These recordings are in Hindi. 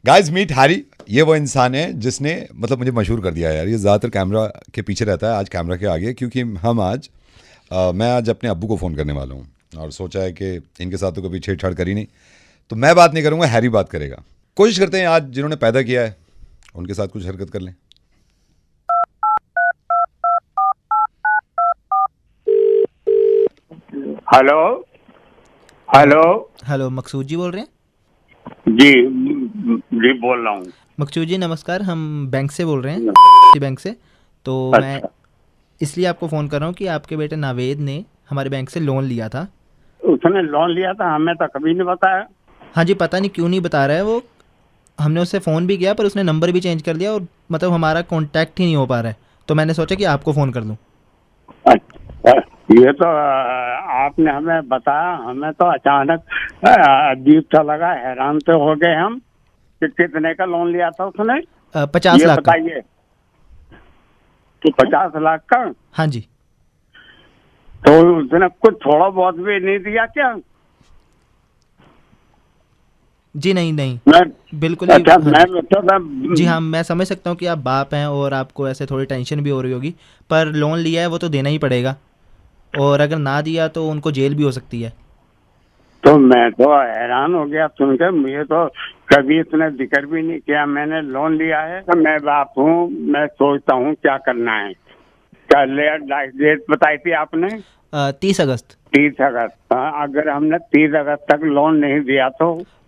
Guys meet Harry. ये वो इंसान है जिसने मतलब मुझे मशहूर कर दिया यार। ये ज़्यादातर कैमरा के पीछे रहता है, आज कैमरा के आगे, क्योंकि मैं आज अपने अब्बू को फ़ोन करने वाला हूँ और सोचा है कि इनके साथ तो कभी छेड़छाड़ करी नहीं, तो मैं बात नहीं करूँगा, हैरी बात करेगा। कोशिश करते हैं आज जिन्होंने पैदा किया है उनके साथ कुछ हरकत कर लें। हेलो हेलो हेलो, मकसूद जी बोल रहे हैं? जी जी बोल रहा हूँ। मकसूद जी नमस्कार, हम बैंक से बोल रहे हैं, बैंक से। तो मैं अच्छा, इसलिए आपको फ़ोन कर रहा हूँ कि आपके बेटे नावेद ने हमारे बैंक से लोन लिया था। उसने लोन लिया था, हमें तो कभी नहीं बताया। हाँ जी, पता नहीं क्यों नहीं बता रहा है वो। हमने उससे फ़ोन भी किया पर उसने नंबर भी चेंज कर दिया और मतलब हमारा कांटेक्ट ही नहीं हो पा रहा है। तो मैंने सोचा कि आपको फ़ोन कर दूँ। अच्छा, ये तो आपने हमें बताया, हमें तो अचानक अजीब सा लगा, हैरान तो हो गए हम कि कितने का लोन लिया था उसने। 50 ये लाख का। बताइए कि 50 लाख का। हाँ जी। तो उसने कुछ थोड़ा बहुत भी नहीं दिया क्या? जी नहीं नहीं, मैं बिल्कुल ही। अच्छा, हाँ मैं जी। तो जी हाँ, मैं समझ सकता हूँ कि आप बाप हैं और आपको ऐसे थोड़ी टेंशन भी हो रही होगी, पर लोन लिया है वो तो देना ही पड़ेगा, और अगर ना दिया तो उनको जेल भी हो सकती है। तो मैं तो हैरान हो गया सुनकर। मुझे तो कभी इसने जिक्र भी नहीं किया मैंने लोन लिया है। तो मैं बाप हूँ, मैं सोचता हूँ क्या करना है। क्या डेट बताई थी आपने? 30 अगस्त। 30 अगस्त। हाँ, अगर हमने 30 अगस्त तक लोन नहीं दिया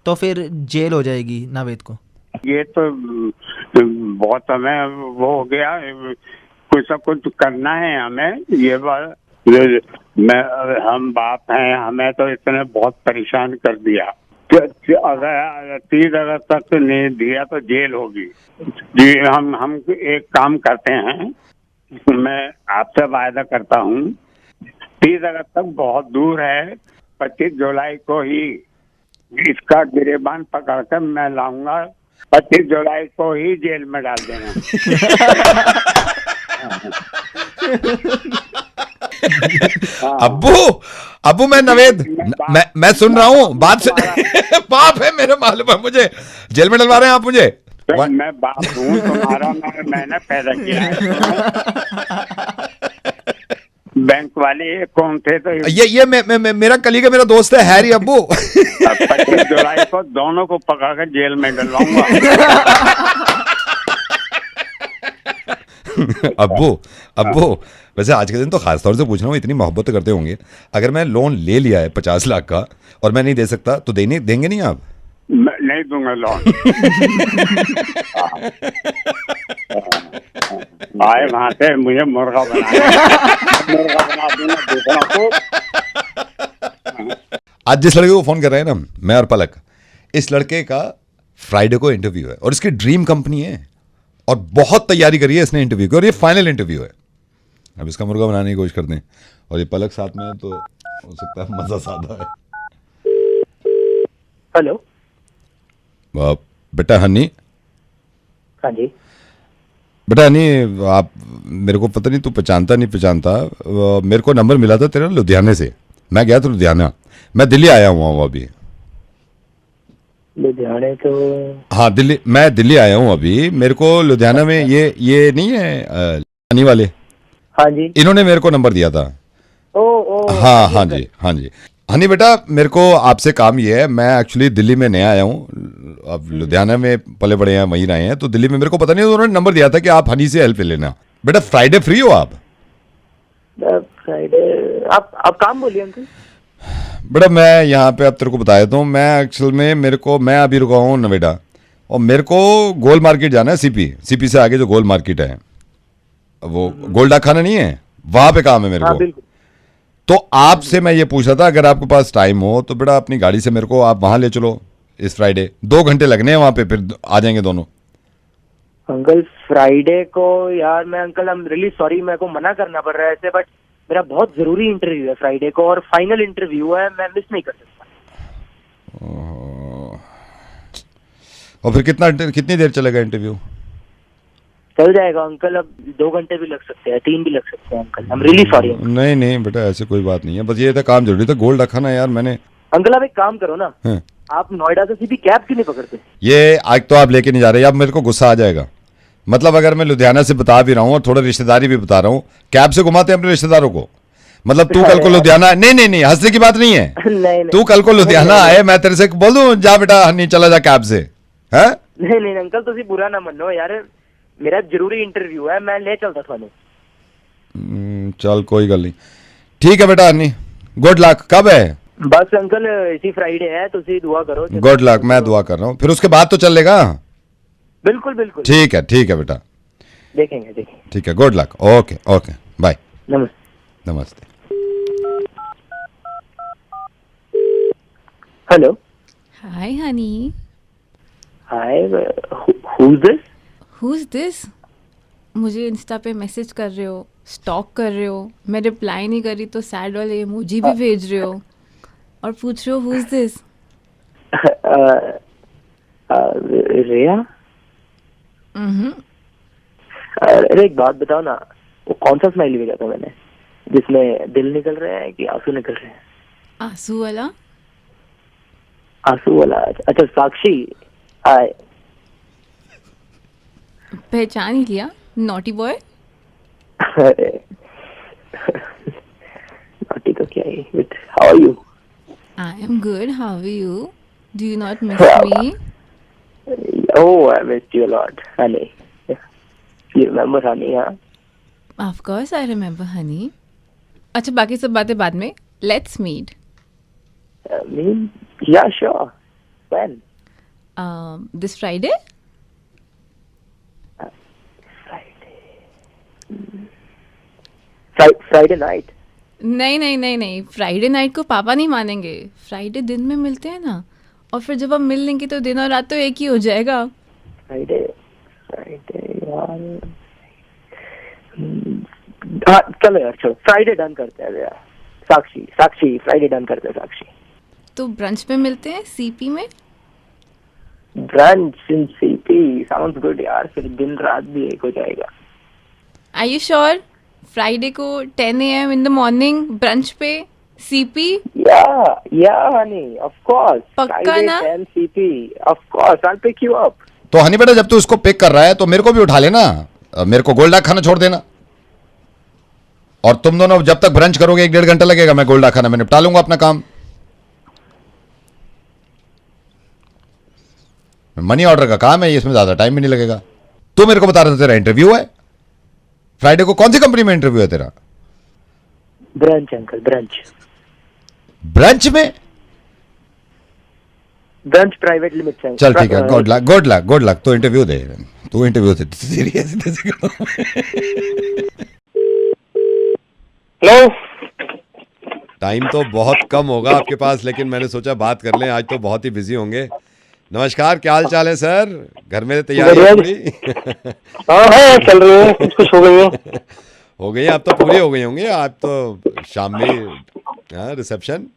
तो फिर जेल हो जाएगी नावेद को। ये तो बहुत हमें वो हो गया। कुछ ना कुछ करना है हमें। ये बात मैं हम बाप हैं, हमें तो इसने बहुत परेशान कर दिया कि अगर 30 अगस्त तक तो नहीं दिया तो जेल होगी। जी, हम एक काम करते हैं, मैं आपसे वायदा करता हूँ 30 अगस्त तक बहुत दूर है। 25 जुलाई को ही इसका गिरेबान पकड़कर मैं लाऊंगा। 25 जुलाई को ही जेल में डाल देना। हाँ, अब्बू, अब्बू मैं नवेद, मैं सुन रहा हूँ बात से। तुम्हारा बाप है मेरे, मालूम है मुझे। जेल में डलवा रहे हैं आप मुझे? मैं बाप हूँ तुम्हारा, मैंने पैदा किया है तुम्हें। बैंक वाले कौन थे? तो ये मेरा कलीग है, मेरा दोस्त है हैरी। अब्बू 25 जुलाई को दोनों को पकड़ कर जेल में डलवाऊंगा। अब्बू, अब्बू वैसे आज के दिन तो खास तौर से पूछ रहा हूँ, इतनी मोहब्बत तो करते होंगे। अगर मैं लोन ले लिया है 50 लाख का और मैं नहीं दे सकता तो देंगे नहीं आप? मैं नहीं दूंगा लोन। आए वहां से मुझे मुर्गा बना दूंगा दूसरा को। आज जिस लड़के को फोन कर रहे हैं ना, मैं और पलक, इस लड़के का फ्राइडे को इंटरव्यू है और इसकी ड्रीम कंपनी है और बहुत तैयारी करी है इसने इंटरव्यू की और ये फाइनल इंटरव्यू है। अब इसका मुर्गा बनाने की कोशिश करते हैं और ये पलक साथ में है तो हो सकता है मजा सादा है। हेलो। बेटा हनी, हाँ जी। बेटा हनी, आप मेरे को पता नहीं तू पहचानता नहीं पहचानता, मेरे को नंबर मिला था तेरा लुधियाने से। मैं गया था लुधियाना, मैं दिल्ली आया हुआ अभी। लुधियाने तो हाँ दिल्ली, मैं दिल्ली आया हूँ अभी। मेरे को लुधियाना में ये नहीं है हनी वाले, हाँ जी। इन्होंने मेरे को नंबर दिया था। ओ हाँ हाँ जी, हाँ जी। हनी बेटा, मेरे को आपसे काम ये है, मैं एक्चुअली दिल्ली में नया आया हूँ, अब लुधियाना में पले बड़े हैं, वहीं रहे हैं, तो दिल्ली में मेरे को पता नहीं, उन्होंने नंबर दिया था कि आप हनी से हेल्प ले लेना। बेटा फ्राइडे फ्री हो आप? फ्राइडे आप काम बोलिए अंकल। बेटा मैं यहाँ पे अब तेरे को बता देता हूँ, मैं एक्चुअल में मैं अभी रुका हूँ नोएडा और मेरे को गोल मार्केट जाना है। सीपी से आगे जो गोल मार्केट है, वो गोल्डा खाना नहीं है, वहां पे काम है मेरे हाँ को। बिल्कुल। तो आपसे मैं ये पूछ रहा था, अगर आपके पास टाइम हो तो बेटा अपनी गाड़ी से मेरे को आप वहां ले चलो इस फ्राइडे। 2 घंटे लगने हैं वहां पे, फिर आ जाएंगे दोनों। अंकल फ्राइडे को यार मैं uncle I am really sorry, मेरे को मना करना पड़ रहा है ऐसे, बट मेरा बहुत जरूरी इंटरव्यू है फ्राइडे को और फाइनल इंटरव्यू है, मैं मिस नहीं कर सकता। और फिर कितनी देर चलेगा इंटरव्यू? चल जाएगा अंकल, अब 2 घंटे भी लग सकते हैं, 3 भी लग सकते हैं uncle, I am really sorry. नहीं बेटा ऐसे कोई बात नहीं है, बस ये था काम जरूरी था, गोल्ड रखा ना यार मैंने। अंकल आप एक काम करो ना, हाँ। आप नोएडा से सीधी कैब क्यों नहीं पकड़ते? ये आज तो आप लेके नहीं जा रहे, अब मेरे को गुस्सा आ जाएगा। मतलब अगर मैं लुधियाना से बता भी रहा हूँ और थोड़ा रिश्तेदारी भी बता रहा हूँ, कैब से घुमाते हैं अपने रिश्तेदारों को। मतलब तू कल को लुधियाना, नहीं नहीं नहीं, हंसने की बात नहीं है। नहीं तू कल को लुधियाना आए, मैं तेरे से बोल दूं जा बेटा नहीं चला जा कैब से, है? नहीं नहीं अंकल, तुसी बुरा ना मनो यार, मेरा जरूरी इंटरव्यू है, मैं ले चलता थानू। चल कोई गल नहीं, ठीक है बेटा हनी, गुड लक। कब है? बस अंकल इसी फ्राइडे है, तुसी दुआ करो। गुड लक, मैं दुआ कर रहा हूँ। फिर उसके बाद तो चल लेगा? बिल्कुल बिल्कुल, ठीक है बेटा, देखेंगे। ठीक है, good luck, okay okay, bye. नमस्ते। नमस्ते। Hello. Hi, honey. Hi, who's this? Who's this? मुझे इंस्टा पे मैसेज कर रहे हो, स्टॉक कर रहे हो, मैं रिप्लाई नहीं करी तो सैड वाले इमोजी भी भेज रहे हो और पूछ रहे हो who's this? रिया। अरे एक बात बताओ ना, वो कौन सा स्माइली भेजा था मैंने जिसमें दिल निकल रहे हैं कि आंसू निकल रहे हैं? आंसू वाला? आंसू वाला? अच्छा साक्षी। हाय। पहचान ही लिया, नॉटी बॉय। अरे नॉटी तो क्या ही, but how are you? I am good, how are you? Do you not miss me? Oh, I missed you a lot, honey. You remember, honey? हाँ. Of course I remember honey. अच्छा बाकी सब बातें बाद में, let's meet. Yeah, sure. When? This Friday? Friday night. नहीं, फ्राइडे नाइट को पापा नहीं मानेंगे। फ्राइडे दिन में मिलते हैं ना, और फिर जब हम मिल लेंगे तो दिन और रात तो एक ही हो जाएगा। Friday यार। हाँ चलो यार, चलो फ्राइडे डन करते हैं यार। साक्षी फ्राइडे डन करते हैं साक्षी। तो ब्रंच पे मिलते हैं सीपी में। ब्रंच इन सीपी साउंड्स गुड यार, फिर दिन रात भी एक हो जाएगा। Are you sure? फ्राइडे को 10 AM in the morning brunch पे CP? Yeah, honey, of course. पक्का Friday ना? 10 CP, of course, I'll pick you up. तो हनी बेटा जब तू उसको पिक कर रहा है तो मेरे को भी उठा लेना, मेरे को गोल्डा खाना छोड़ देना, और तुम दोनों जब तक ब्रंच करोगे 1-1.5 घंटा लगेगा, मैं गोल्डा खाना मैं निपटा लूंगा अपना काम। मनी ऑर्डर का काम है ये, इसमें ज्यादा टाइम भी नहीं लगेगा। तू मेरे को बता रहा था तेरा इंटरव्यू है फ्राइडे को, कौन सी कंपनी में इंटरव्यू है तेरा? Brunch uncle, brunch. ब्रंच में? Brunch private limited. चल ठीक है, गुड लक। तो इंटरव्यू दे, तू इंटरव्यू दे। सीरियस? हेलो। टाइम तो बहुत कम होगा आपके पास, लेकिन मैंने सोचा बात कर लें, आज तो बहुत ही बिजी होंगे। नमस्कार, क्या हाल चाल है सर? घर में तैयारी है पूरी? हाँ चल रही है, कुछ हो गई है। हो गई, आप तो पूरी हो गई होंगे, आप तो शाम में रिसेप्शन।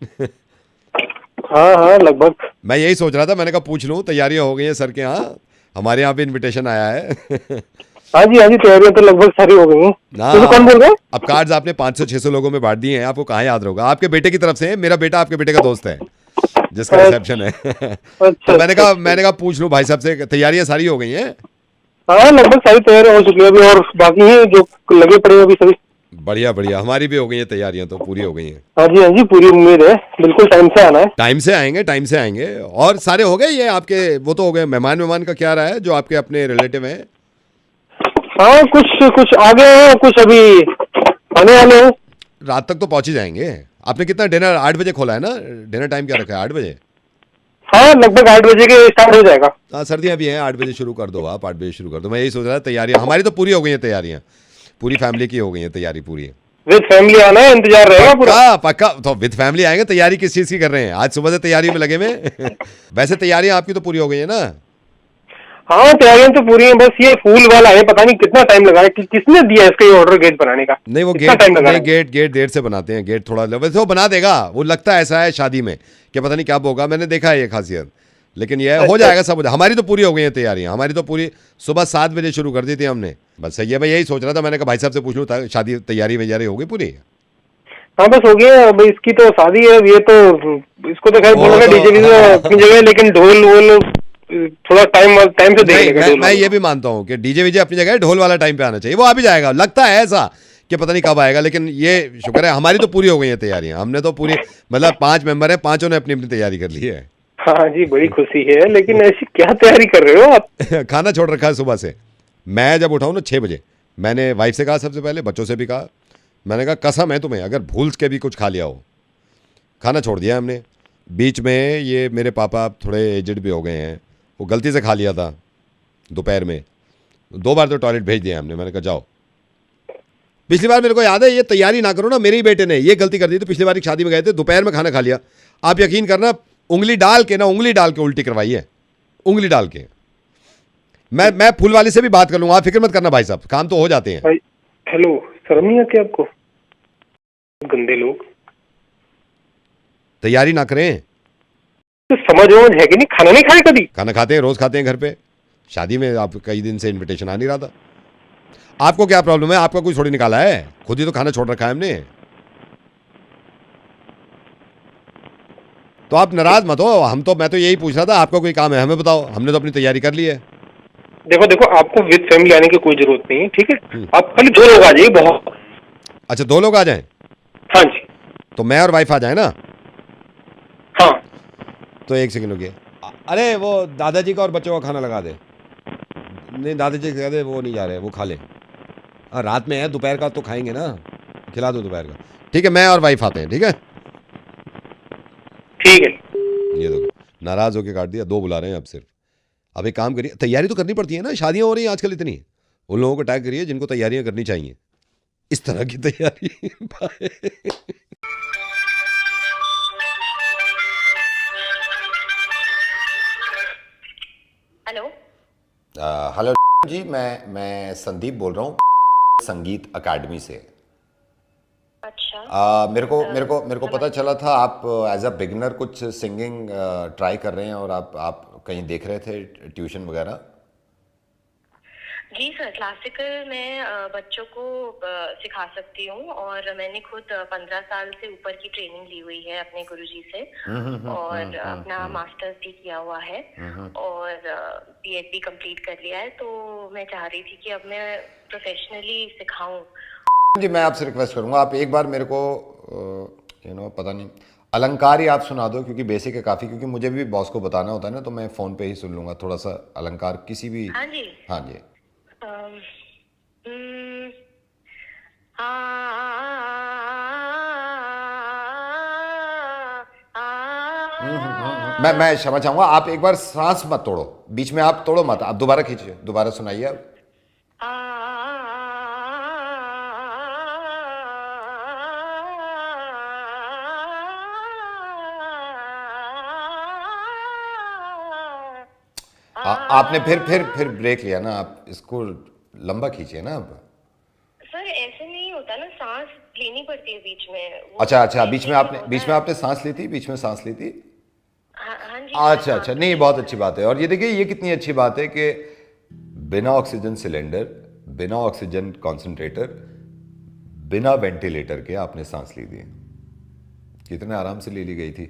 हाँ लगभग। मैं यही सोच रहा था, मैंने कहा पूछ लूँ, तैयारियां हो गई हैं सर के यहाँ? हमारे यहाँ भी इनविटेशन आया है। हाँ जी तैयारियां तो लगभग सारी हो गई हैं। तो कौन बोल रहे हैं? अब कार्ड्स आपने 500-600 लोगों में बांट दिए हैं, आपको कहाँ याद होगा? आपके बेटे की तरफ से है, मेरा बेटा आपके बेटे का दोस्त है जिसका रिसेप्शन है। तो मैंने कहा पूछ लूं भाई साहब से, तैयारियां सारी हो गई हैं? हाँ लगभग सारी तैयारियां हो चुकी है अभी, और बाकी है जो लगे पड़े हैं अभी सभी। बढ़िया, हमारी भी हो गई है तैयारियां, तो पूरी हो गई हैं। हाँ जी पूरी उम्मीद है, बिल्कुल टाइम से आना है। टाइम से आएंगे। और सारे हो गए ये आपके, वो तो हो गए। मेहमान का क्या रहा है जो आपके अपने रिलेटिव हैं? हाँ कुछ आ गए हैं, कुछ अभी आने वाले हैं। रात तक तो पहुंच ही जाएंगे। आपने कितना डिनर 8 बजे खोला है ना? डिनर टाइम क्या रखा है? 8 बजे? हाँ लगभग 8 बजे के स्टार्ट हो जाएगा। हाँ सर्दियाँ भी हैं, 8 बजे शुरू कर दो आप, 8 बजे शुरू कर दो। मैं यही सोच रहा था, तैयारियां हमारी तो पूरी हो गई हैं, तैयारियां पूरी फैमिली की हो गई हैं, तैयारी पूरी है। विद फैमिली आना है, इंतजार रहेगा पूरा। पक्का। तो विद फैमिली आएंगे। तैयारी किस चीज की कर रहे हैं? आज सुबह से तैयारी में लगे हुए। वैसे तैयारियां आपकी तो पूरी हो गई है ना? हाँ तैयारियां तो पूरी हैं, बस ये फूल वाला है, पता नहीं कितना टाइम लगा है। किसने दिया इसका ये ऑर्डर गेट बनाने का? नहीं वो गेट देर से बनाते हैं। गेट थोड़ा वैसे वो बना देगा, वो लगता है ऐसा है शादी में कि पता नहीं क्या होगा, मैंने देखा है ये खासियत। लेकिन ये हो जाएगा सब। हमारी तो पूरी हो गई है तैयारियां, हमारी तो पूरी सुबह 7 बजे शुरू कर दी थी हमने। बस सही है, मैं यही सोच रहा था, मैंने कहा भाई साहब से पूछ लूँ, शादी तैयारी वैयारी हो गई पूरी? हाँ बस हो गया, अब इसकी तो शादी है, अब ये तो इसको तो खैर वो बोलूंगा तो- डीजे अपनी जगह, लेकिन ढोल वोल थोड़ा टाइम से देख नहीं, लेगा मैं ढोल मैं वाला। ये भी मानता हूँ कि डीजे वीजे अपनी जगह है, ढोल वाला टाइम पे आना चाहिए, वो आ भी जाएगा, लगता है ऐसा कि पता नहीं कब आएगा, लेकिन ये शुक्र है हमारी तो पूरी हो गई है तैयारियां, हमने तो पूरी, मतलब 5 मेंबर है, 5 ने अपनी अपनी तैयारी कर ली है। हाँ जी, बड़ी खुशी है, लेकिन ऐसी क्या तैयारी कर रहे हो आप? खाना छोड़ रखा है सुबह से। मैं जब उठाऊँ ना 6 बजे, मैंने वाइफ से कहा, सबसे पहले बच्चों से भी कहा, मैंने कहा कसम है तुम्हें, अगर भूल के भी कुछ खा लिया हो, खाना छोड़ दिया हमने। बीच में ये मेरे पापा थोड़े एजड भी हो गए हैं, वो गलती से खा लिया था दोपहर में, 2 बार तो टॉयलेट भेज दिया हमने, मैंने कहा जाओ। पिछली बार मेरे को याद है, ये तैयारी ना करो ना, मेरे ही बेटे ने ये गलती कर दी थी, पिछली बार एक शादी में गए थे, दोपहर में खाना खा लिया, आप यकीन करना उंगली डाल के उल्टी करवाई है, उंगली डाल के। मैं फूल वाली से भी बात कर लूंगा, आप फिक्र मत करना भाई साहब, काम तो हो जाते हैं। भाई हेलो, शर्म नहीं आती आपको? गंदे लोग, तैयारी ना करें, तो समझ है कि नहीं? खाना नहीं खाए कभी? खाना खाते हैं, रोज खाते हैं घर पे, शादी में आप कई दिन से इनविटेशन आ नहीं रहा था। आपको क्या प्रॉब्लम है? आपका कोई थोड़ी निकाला है, खुद ही तो खाना छोड़ रखा है हमने। तो आप नाराज मत हो, मैं तो यही पूछ रहा था, आपका कोई काम है हमें बताओ, हमने तो अपनी तैयारी कर ली है। देखो आपको विद फैमिली आने की कोई जरूरत नहीं है, ठीक है? आप खाली 2 लोग आ जाइए, बहुत। अच्छा 2 लोग आ जाएं, हाँ जी, तो मैं और वाइफ आ जाए ना? हाँ तो 1 सेकंड रुकिए, अरे वो दादाजी का और बच्चों का खाना लगा दे। नहीं दादाजी कह दे वो नहीं जा रहे, वो खा ले। रात में है, दोपहर का तो खाएंगे ना, खिला दो दोपहर का। ठीक है, मैं और वाइफ आते हैं, ठीक है? ठीक है। ये देखो नाराज होके काट दिया, 2 बुला रहे हैं अब सिर्फ। अब एक काम करिए, तैयारी तो करनी पड़ती है ना, शादियां हो रही हैं आजकल इतनी, उन लोगों को टैग करिए जिनको तैयारियां करनी चाहिए, इस तरह की तैयारी। हेलो हेलो जी, मैं संदीप बोल रहा हूँ संगीत अकेडमी से। अच्छा। मेरे को पता चला था आप एज अ बिगिनर कुछ सिंगिंग ट्राई कर रहे हैं, और आप कहीं देख रहे थे ट्यूशन वगैरह। जी सर, क्लासिकल मैं बच्चों को सिखा सकती हूँ, और मैंने खुद 15 साल से ऊपर की ट्रेनिंग ली हुई है अपने गुरुजी से, और अपना मास्टर्स भी किया हुआ है, और बीएड भी कंप्लीट कर लिया है। तो मैं चाह रही थी कि अब मैं प्रोफेशनली सिखाऊं। जी मैं आपसे रिक्वेस्ट करूंगा, आप एक बार मेरे को पता नहीं अलंकार ही आप सुना दो, क्योंकि बेसिक है काफ़ी, क्योंकि मुझे भी बॉस को बताना होता है ना, तो मैं फ़ोन पे ही सुन लूंगा थोड़ा सा अलंकार किसी भी। हाँ जी। हाँ जी। मैं क्षमा चाहूंगा, आप एक बार सांस मत तोड़ो, बीच में आप तोड़ो मत, आप दोबारा खींचिए, दोबारा सुनाइए आप। आपने फिर ब्रेक लिया ना, आप इसको लंबा खींचिए ना अब। सर ऐसे नहीं होता ना, सांस लेनी पड़ती है बीच में। अच्छा बीच में आपने सांस ली थी, बीच में सांस ली थी। हाँ जी। अच्छा नहीं, बहुत अच्छी बात है। और ये देखिए, ये कितनी अच्छी बात है कि बिना ऑक्सीजन सिलेंडर, बिना ऑक्सीजन कॉन्सेंट्रेटर, बिना वेंटिलेटर के आपने सांस ली थी, कितने आराम से ले ली गई थी।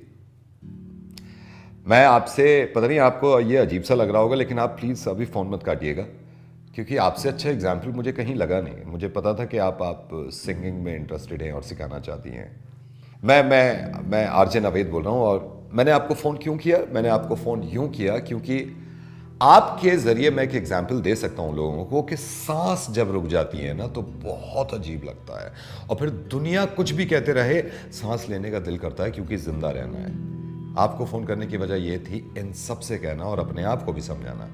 मैं आपसे, पता नहीं आपको ये अजीब सा लग रहा होगा, लेकिन आप प्लीज़ अभी फ़ोन मत काटिएगा, क्योंकि आपसे अच्छा एग्जाम्पल मुझे कहीं लगा नहीं। मुझे पता था कि आप सिंगिंग में इंटरेस्टेड हैं और सिखाना चाहती हैं। मैं आरजे नवेद बोल रहा हूँ, और मैंने आपको फ़ोन क्यों किया? मैंने आपको फ़ोन यूँ किया क्योंकि आपके ज़रिए मैं एक एग्जाम्पल दे सकता हूँ लोगों को कि सांस जब रुक जाती है ना तो बहुत अजीब लगता है, और फिर दुनिया कुछ भी कहते रहे, सांस लेने का दिल करता है, क्योंकि ज़िंदा रहना है। आपको फ़ोन करने की वजह ये थी इन सब से कहना और अपने आप को भी समझाना।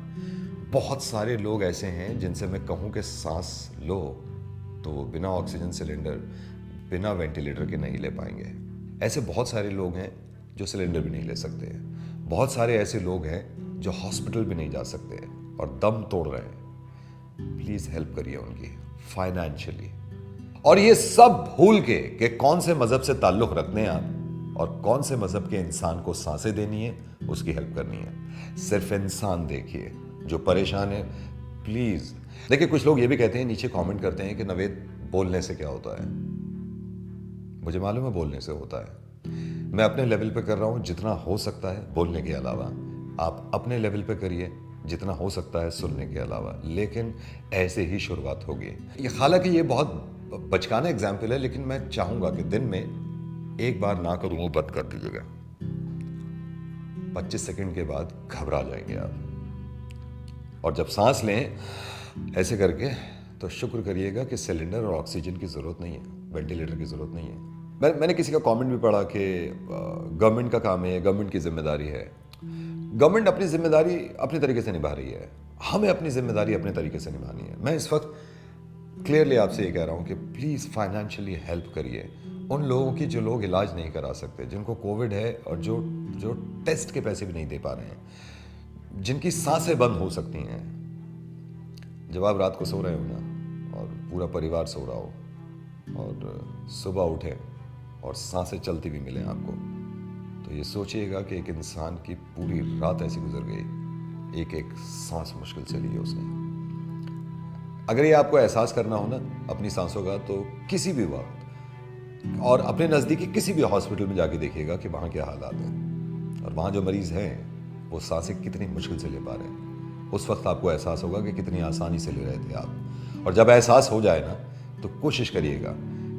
बहुत सारे लोग ऐसे हैं जिनसे मैं कहूँ कि सांस लो, तो वो बिना ऑक्सीजन सिलेंडर, बिना वेंटिलेटर के नहीं ले पाएंगे। ऐसे बहुत सारे लोग हैं जो सिलेंडर भी नहीं ले सकते हैं। बहुत सारे ऐसे लोग हैं जो हॉस्पिटल भी नहीं जा सकते और दम तोड़ रहे हैं। प्लीज़ हेल्प करिए उनकी फाइनेंशियली। और ये सब भूल के कि कौन से मज़हब से ताल्लुक़ रखते हैं आप और कौन से मज़हब के इंसान को सांसें देनी है, उसकी हेल्प करनी है। सिर्फ इंसान देखिए जो परेशान है, प्लीज़। देखिए कुछ लोग ये भी कहते हैं, नीचे कमेंट करते हैं कि नवेद बोलने से क्या होता है। मुझे मालूम है बोलने से होता है। मैं अपने लेवल पे कर रहा हूँ जितना हो सकता है बोलने के अलावा। आप अपने लेवल पे करिए जितना हो सकता है सुनने के अलावा, लेकिन ऐसे ही शुरुआत होगी। ये हालांकि ये बहुत बचकाना एग्जाम्पल है, लेकिन मैं चाहूँगा कि दिन में एक बार ना करूँ वो बंद कर दीजिएगा। 25 सेकंड के बाद घबरा जाएंगे आप, और जब सांस लें ऐसे करके तो शुक्र करिएगा कि सिलेंडर और ऑक्सीजन की ज़रूरत नहीं है, वेंटिलेटर की ज़रूरत नहीं है। मैंने किसी का कमेंट भी पढ़ा कि गवर्नमेंट का काम है, गवर्नमेंट की जिम्मेदारी है। गवर्नमेंट अपनी जिम्मेदारी अपने तरीके से निभा रही है, हमें अपनी जिम्मेदारी अपने तरीके से निभानी है। मैं इस वक्त क्लियरली आपसे ये कह रहा हूँ कि प्लीज़ फाइनेंशियली हेल्प करिए उन लोगों की जो लोग इलाज नहीं करा सकते, जिनको कोविड है और जो टेस्ट के पैसे भी नहीं दे पा रहे हैं, जिनकी सांसें बंद हो सकती हैं। जब आप रात को सो रहे हो ना और पूरा परिवार सो रहा हो और सुबह उठे और सांसें चलती भी मिलें आपको, तो ये सोचिएगा कि एक इंसान की पूरी रात ऐसी गुजर गई, एक एक सांस मुश्किल से ली है उसने। अगर ये आपको एहसास करना हो ना अपनी सांसों का, तो किसी भी वक्त और अपने नज़दीकी किसी भी हॉस्पिटल में जाके देखिएगा कि वहाँ क्या हालात हैं और वहाँ जो मरीज़ हैं वो सांसें कितनी मुश्किल से ले पा रहे हैं। उस वक्त आपको एहसास होगा कि कितनी आसानी से ले रहे थे आप। और जब एहसास हो जाए ना तो कोशिश करिएगा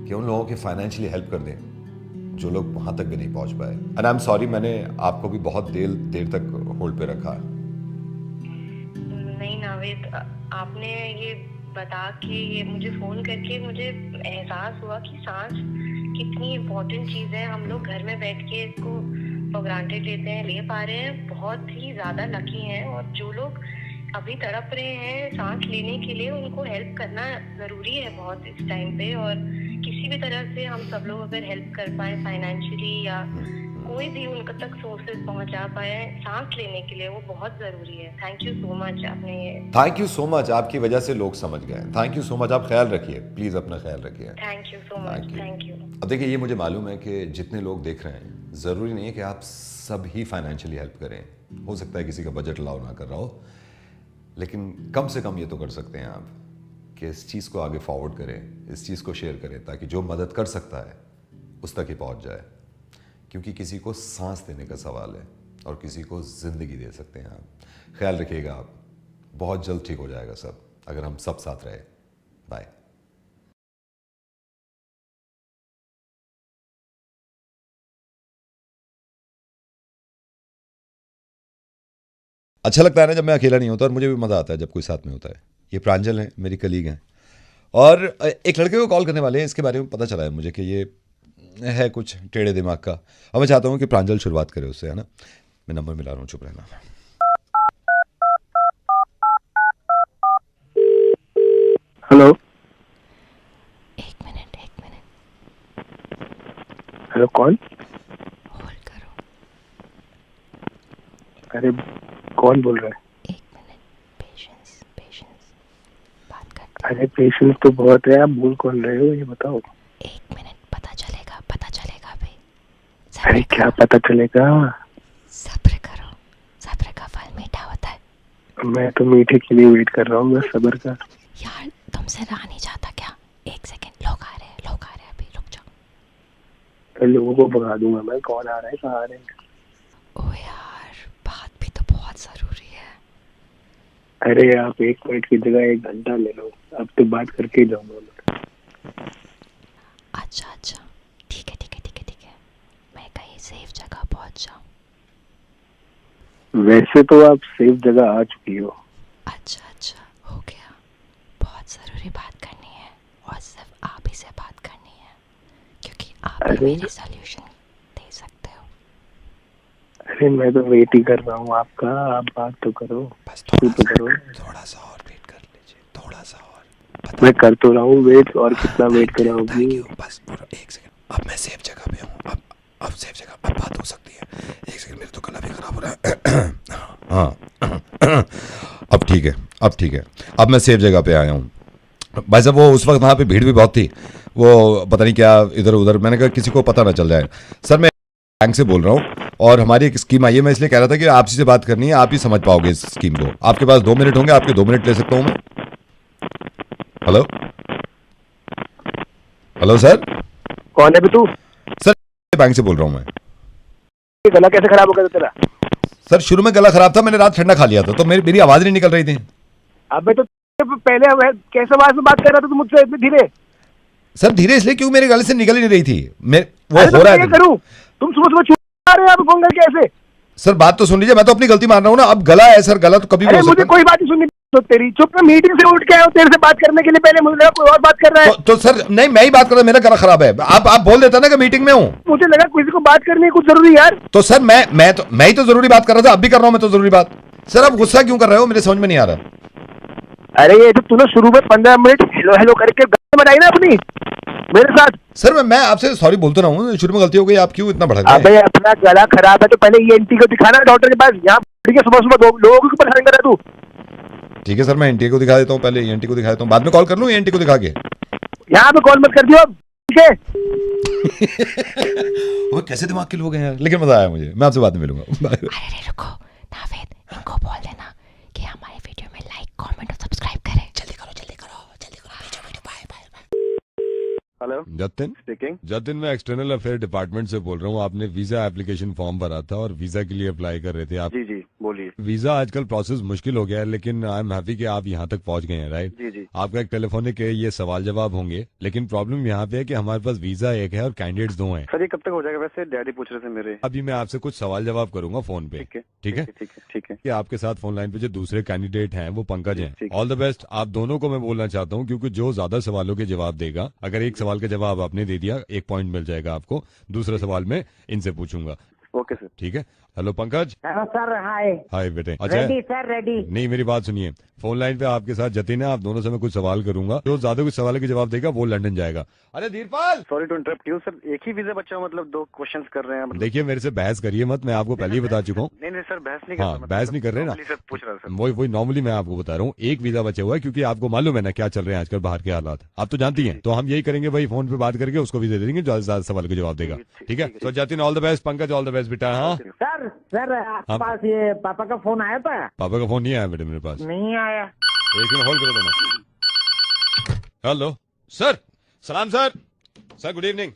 कि उन लोगों की फाइनेंशियली हेल्प कर दें जो लोग वहाँ तक भी नहीं पहुँच पाए। एंड आई एम सॉरी, मैंने आपको भी बहुत देर तक होल्ड पे रखा। नहीं नावेद, आपने ये बता के ये मुझे फ़ोन करके मुझे एहसास हुआ कि सांस कितनी इम्पोर्टेंट चीज़ है। हम लोग घर में बैठ के इसको फॉर ग्रांटेड लेते हैं, ले पा रहे हैं, बहुत ही ज़्यादा लकी हैं। और जो लोग अभी तड़प रहे हैं सांस लेने के लिए, उनको हेल्प करना ज़रूरी है बहुत इस टाइम पे। और किसी भी तरह से हम सब लोग अगर हेल्प कर पाए फाइनेंशियली या कोई भी उनका तक सोर्सेज पहुंचा पाए सांस लेने के लिए, वो बहुत ज़रूरी है। थैंक यू सो मच, आपने ये थैंक यू सो मच, आपकी वजह से लोग समझ गए। थैंक यू सो मच, आप ख्याल रखिए, प्लीज़ अपना ख्याल रखिए। Thank you so much, thank you. अब देखिए, ये मुझे मालूम है कि जितने लोग देख रहे हैं, ज़रूरी नहीं है कि आप सब ही फाइनेंशियली हेल्प करें। हो सकता है किसी का बजट अलाउ ना कर रहा हो, लेकिन कम से कम ये तो कर सकते हैं आप कि इस चीज़ को आगे फॉरवर्ड करें, इस चीज़ को शेयर करें, ताकि जो मदद कर सकता है उस तक ही पहुंच जाए। क्योंकि किसी को सांस देने का सवाल है और किसी को ज़िंदगी दे सकते हैं आप। ख्याल रखिएगा, आप बहुत जल्द ठीक हो जाएगा सब, अगर हम सब साथ रहे। बाय। अच्छा लगता है ना जब मैं अकेला नहीं होता, और मुझे भी मज़ा आता है जब कोई साथ में होता है। ये प्रांजल हैं, मेरी कलीग हैं, और एक लड़के को कॉल करने वाले हैं। इसके बारे में पता चला है मुझे कि ये है कुछ टेढ़े दिमाग का। अब मैं चाहता हूँ कि प्रांजल शुरुआत करे उससे, है ना। मैं नंबर मिला रहा हूँ, चुप रहना। हेलो। एक मिनट। हेलो, कौन? होल्ड करो। अरे कौन बोल रहा है? एक मिनट, पेशेंस बात करते। अरे पेशेंस तो बहुत है, आप बोल कौन रहे हो ये बताओ। एक मिनट, पता चलेगा भाई। अरे क्या पता चलेगा? सब्र करो, सब्र का फल मीठा होता है। मैं तो मीठे के लिए वेट कर रहा हूँ, बस सब्र का। यार तुमसे रहा नहीं जाता क्या? एक सेकंड, लोग आ रहे हैं अभी, रुक जाओ। तो लोगों को भगा दूंगा मैं। कौन आ रहा है, कहाँ आ रहे हैं? ओ यार, बात भी तो बहुत जरूरी है। अरे आप 1 मिनट की जगह 1 घंटा ले लो, अब तो बात करके ही जाऊंगा। अच्छा ठीक है। मैं कहीं सेफ जगह पहुंच जाऊं। वैसे तो आप सेफ जगह आ चुकी हो। अच्छा, हो गया। बहुत ज़रूरी बात करनी है, और सिर्फ आप ही से बात करनी है, क्योंकि आप ही मेरे सॉल्यूशन दे सकते हो। अरे मैं तो वेट ही कर रहा हूँ आपका, आप बात तो करो। बस थोड़ा सा और वेट कर लीजिए, थोड़ा सा और। मैं कर तो रहा हूँ वेट, और कितना वेट कराओगी? बस 1 सेकंड। अब मैं सेफ जगह पे हूँ, अब सेफ जगह, अब बात हो सकती है। 1 सेकंड, मेरा तो गला भी खराब हो रहा है। हाँ, अब ठीक है। अब मैं सेफ जगह पे आया हूँ। भाई साहब, वो उस वक्त वहाँ पे भीड़ भी बहुत थी, वो पता नहीं क्या इधर उधर, मैंने कहा किसी को पता ना चल जाए। सर, मैं बैंक से बोल रहा हूँ, और हमारी एक स्कीम आई है। मैं इसलिए कह रहा था कि आपसी से बात करनी है, आप ही समझ पाओगे इस स्कीम को। आपके पास 2 मिनट होंगे, आपके 2 मिनट ले सकता हूँ मैं? Hello sir. कौन है भी तू? सर बैंक से बोल रहा हूँ मैं। गला कैसे खराब हो गया तेरा? सर शुरू में गला खराब था, मैंने रात ठंडा खा लिया था तो मेरी आवाज नहीं निकल रही थी। अबे तो पहले कैसे आवाज में बात कर रहा था तू मुझसे इतनी धीरे? सर धीरे इसलिए क्यों, मेरे गले से निकल ही नहीं रही थी। वो अरे तो हो रहा मैं है। करूं? तुम सुबह सुबह छुपा रहे हो आप फोन करके ऐसे? सर बात तो सुन लीजिए, मैं तो अपनी गलती मान रहा हूँ ना। अब गला है सर, गला तो कभी भी अरे हो मुझे सकता कोई बात नहीं सुननी तो तेरी। चुप में मीटिंग से उठ के आया हूं तेरे से बात करने के लिए, पहले मुझे लगा कोई और बात कर रहा है। है। तो सर नहीं, मैं ही बात कर रहा हूं, मेरा गला खराब है। आप बोल देता ना कि मीटिंग में हूँ। मुझे लगा किसी को बात करनी है कुछ जरूरी यार। तो सर मैं ही तो जरूरी बात कर रहा था, अब भी कर रहा हूँ मैं तो जरूरी बात। सर आप गुस्सा क्यों कर रहे हो, मेरे समझ में नहीं आ रहा। अरे ये जो तूने शुरू में 15 मिनट हेलो हेलो करके गलती बनाई ना अपनी मेरे साथ। सर मैं आपसे सॉरी बोलता रहा हूँ, शुरू में गलती हो गई, आप क्यों इतना भड़क गए? अबे अपना गला खराब है तो पहले ENT को दिखाना डॉक्टर के पास। यहाँ सुबह सुबह लोगों को परेशान कर रहा है तू। ठीक है सर, मैं ENT को दिखा देता हूँ, पहले ENT को दिखा देता हूँ, बाद में कॉल कर लूँ ENT को दिखा के। यहाँ पे कॉल मत कर दियो ठीक है? वो कैसे दिमाग के लोग हैं यार, लेकिन मजा आया मुझे। मैं आपसे बाद में मिलूंगा। बाय। अरे रुको नावेद, इनको बोल देना कि हमारे वीडियो में लाइक कमेंट और सब्सक्राइब करें। जल्दी करो जल्दी करो जल्दी करो, भेजो video. Bye bye bye. Hello Jatin speaking. Jatin मैं एक्सटर्नल अफेयर डिपार्टमेंट से बोल रहा हूँ। आपने वीजा एप्लीकेशन फॉर्म भरा था और वीजा के लिए अप्लाई कर रहे थे आप। जी जी बोलिए। वीजा आजकल प्रोसेस मुश्किल हो गया है, लेकिन आई एम हैप्पी कि आप यहाँ तक पहुंच गए हैं, राइट? जी जी आपका एक टेलीफोनिक ये सवाल जवाब होंगे, लेकिन प्रॉब्लम यहाँ पे है कि हमारे पास वीजा एक है और कैंडिडेट्स 2 हैं। सर ये कब तक हो जाएगा? वैसे डैडी पूछ रहे थे मेरे। अभी मैं आपसे कुछ सवाल जवाब करूंगा फोन पे, ठीक है ठीक है? ठीक है ठीक है। कि आपके साथ फोन लाइन पे जो दूसरे कैंडिडेट हैं वो पंकज हैं। ठीक। ऑल द बेस्ट आप दोनों को मैं बोलना चाहता हूँ, क्योंकि जो ज्यादा सवालों के जवाब देगा, अगर एक सवाल का जवाब आपने दे दिया 1 पॉइंट मिल जाएगा आपको, दूसरा सवाल में इनसे पूछूंगा, ओके सर। ठीक है? हेलो पंकज। हेलो सर, हाय। हाय बेटे। अच्छा रेडी सर, रेडी। नहीं मेरी बात सुनिए, फोन लाइन पे आपके साथ जतिन है, आप दोनों से मैं कुछ सवाल करूंगा, जो ज्यादा कुछ सवाल के जवाब देगा वो लंदन जाएगा। अरे Dheerpal, sorry to interrupt you sir, एक ही वीजा बचा मतलब 2 क्वेश्चंस कर रहे हैं मतलब। देखिए मेरे से बहस करिए मत, मैं आपको पहले ही बता चुका हूँ। नहीं नहीं सर बहस नहीं कर हाँ बहस नहीं कर रहे ना, सर पूछ रहा सर। वही नॉर्मली मैं आपको बता रहा हूँ, एक वीजा बचा हुआ है, क्योंकि आपको मालूम है ना क्या चल रहे हैं आजकल बाहर के हालात, आप तो जानती हैं। तो हम यही करेंगे भाई, फोन पे बात करके उसको वीजा दे देंगे जो ज्यादा सवाल का जवाब देगा, ठीक है? तो Jatin all the best, Pankaj all the best बेटा। हाँ सर सर आपके पास ये पापा का फोन आया था? पापा का फोन नहीं आया बेटे मेरे पास। नहीं आया। एक मिनट होल्ड करो दोनों। हेलो सर, सलाम सर। Sir good evening.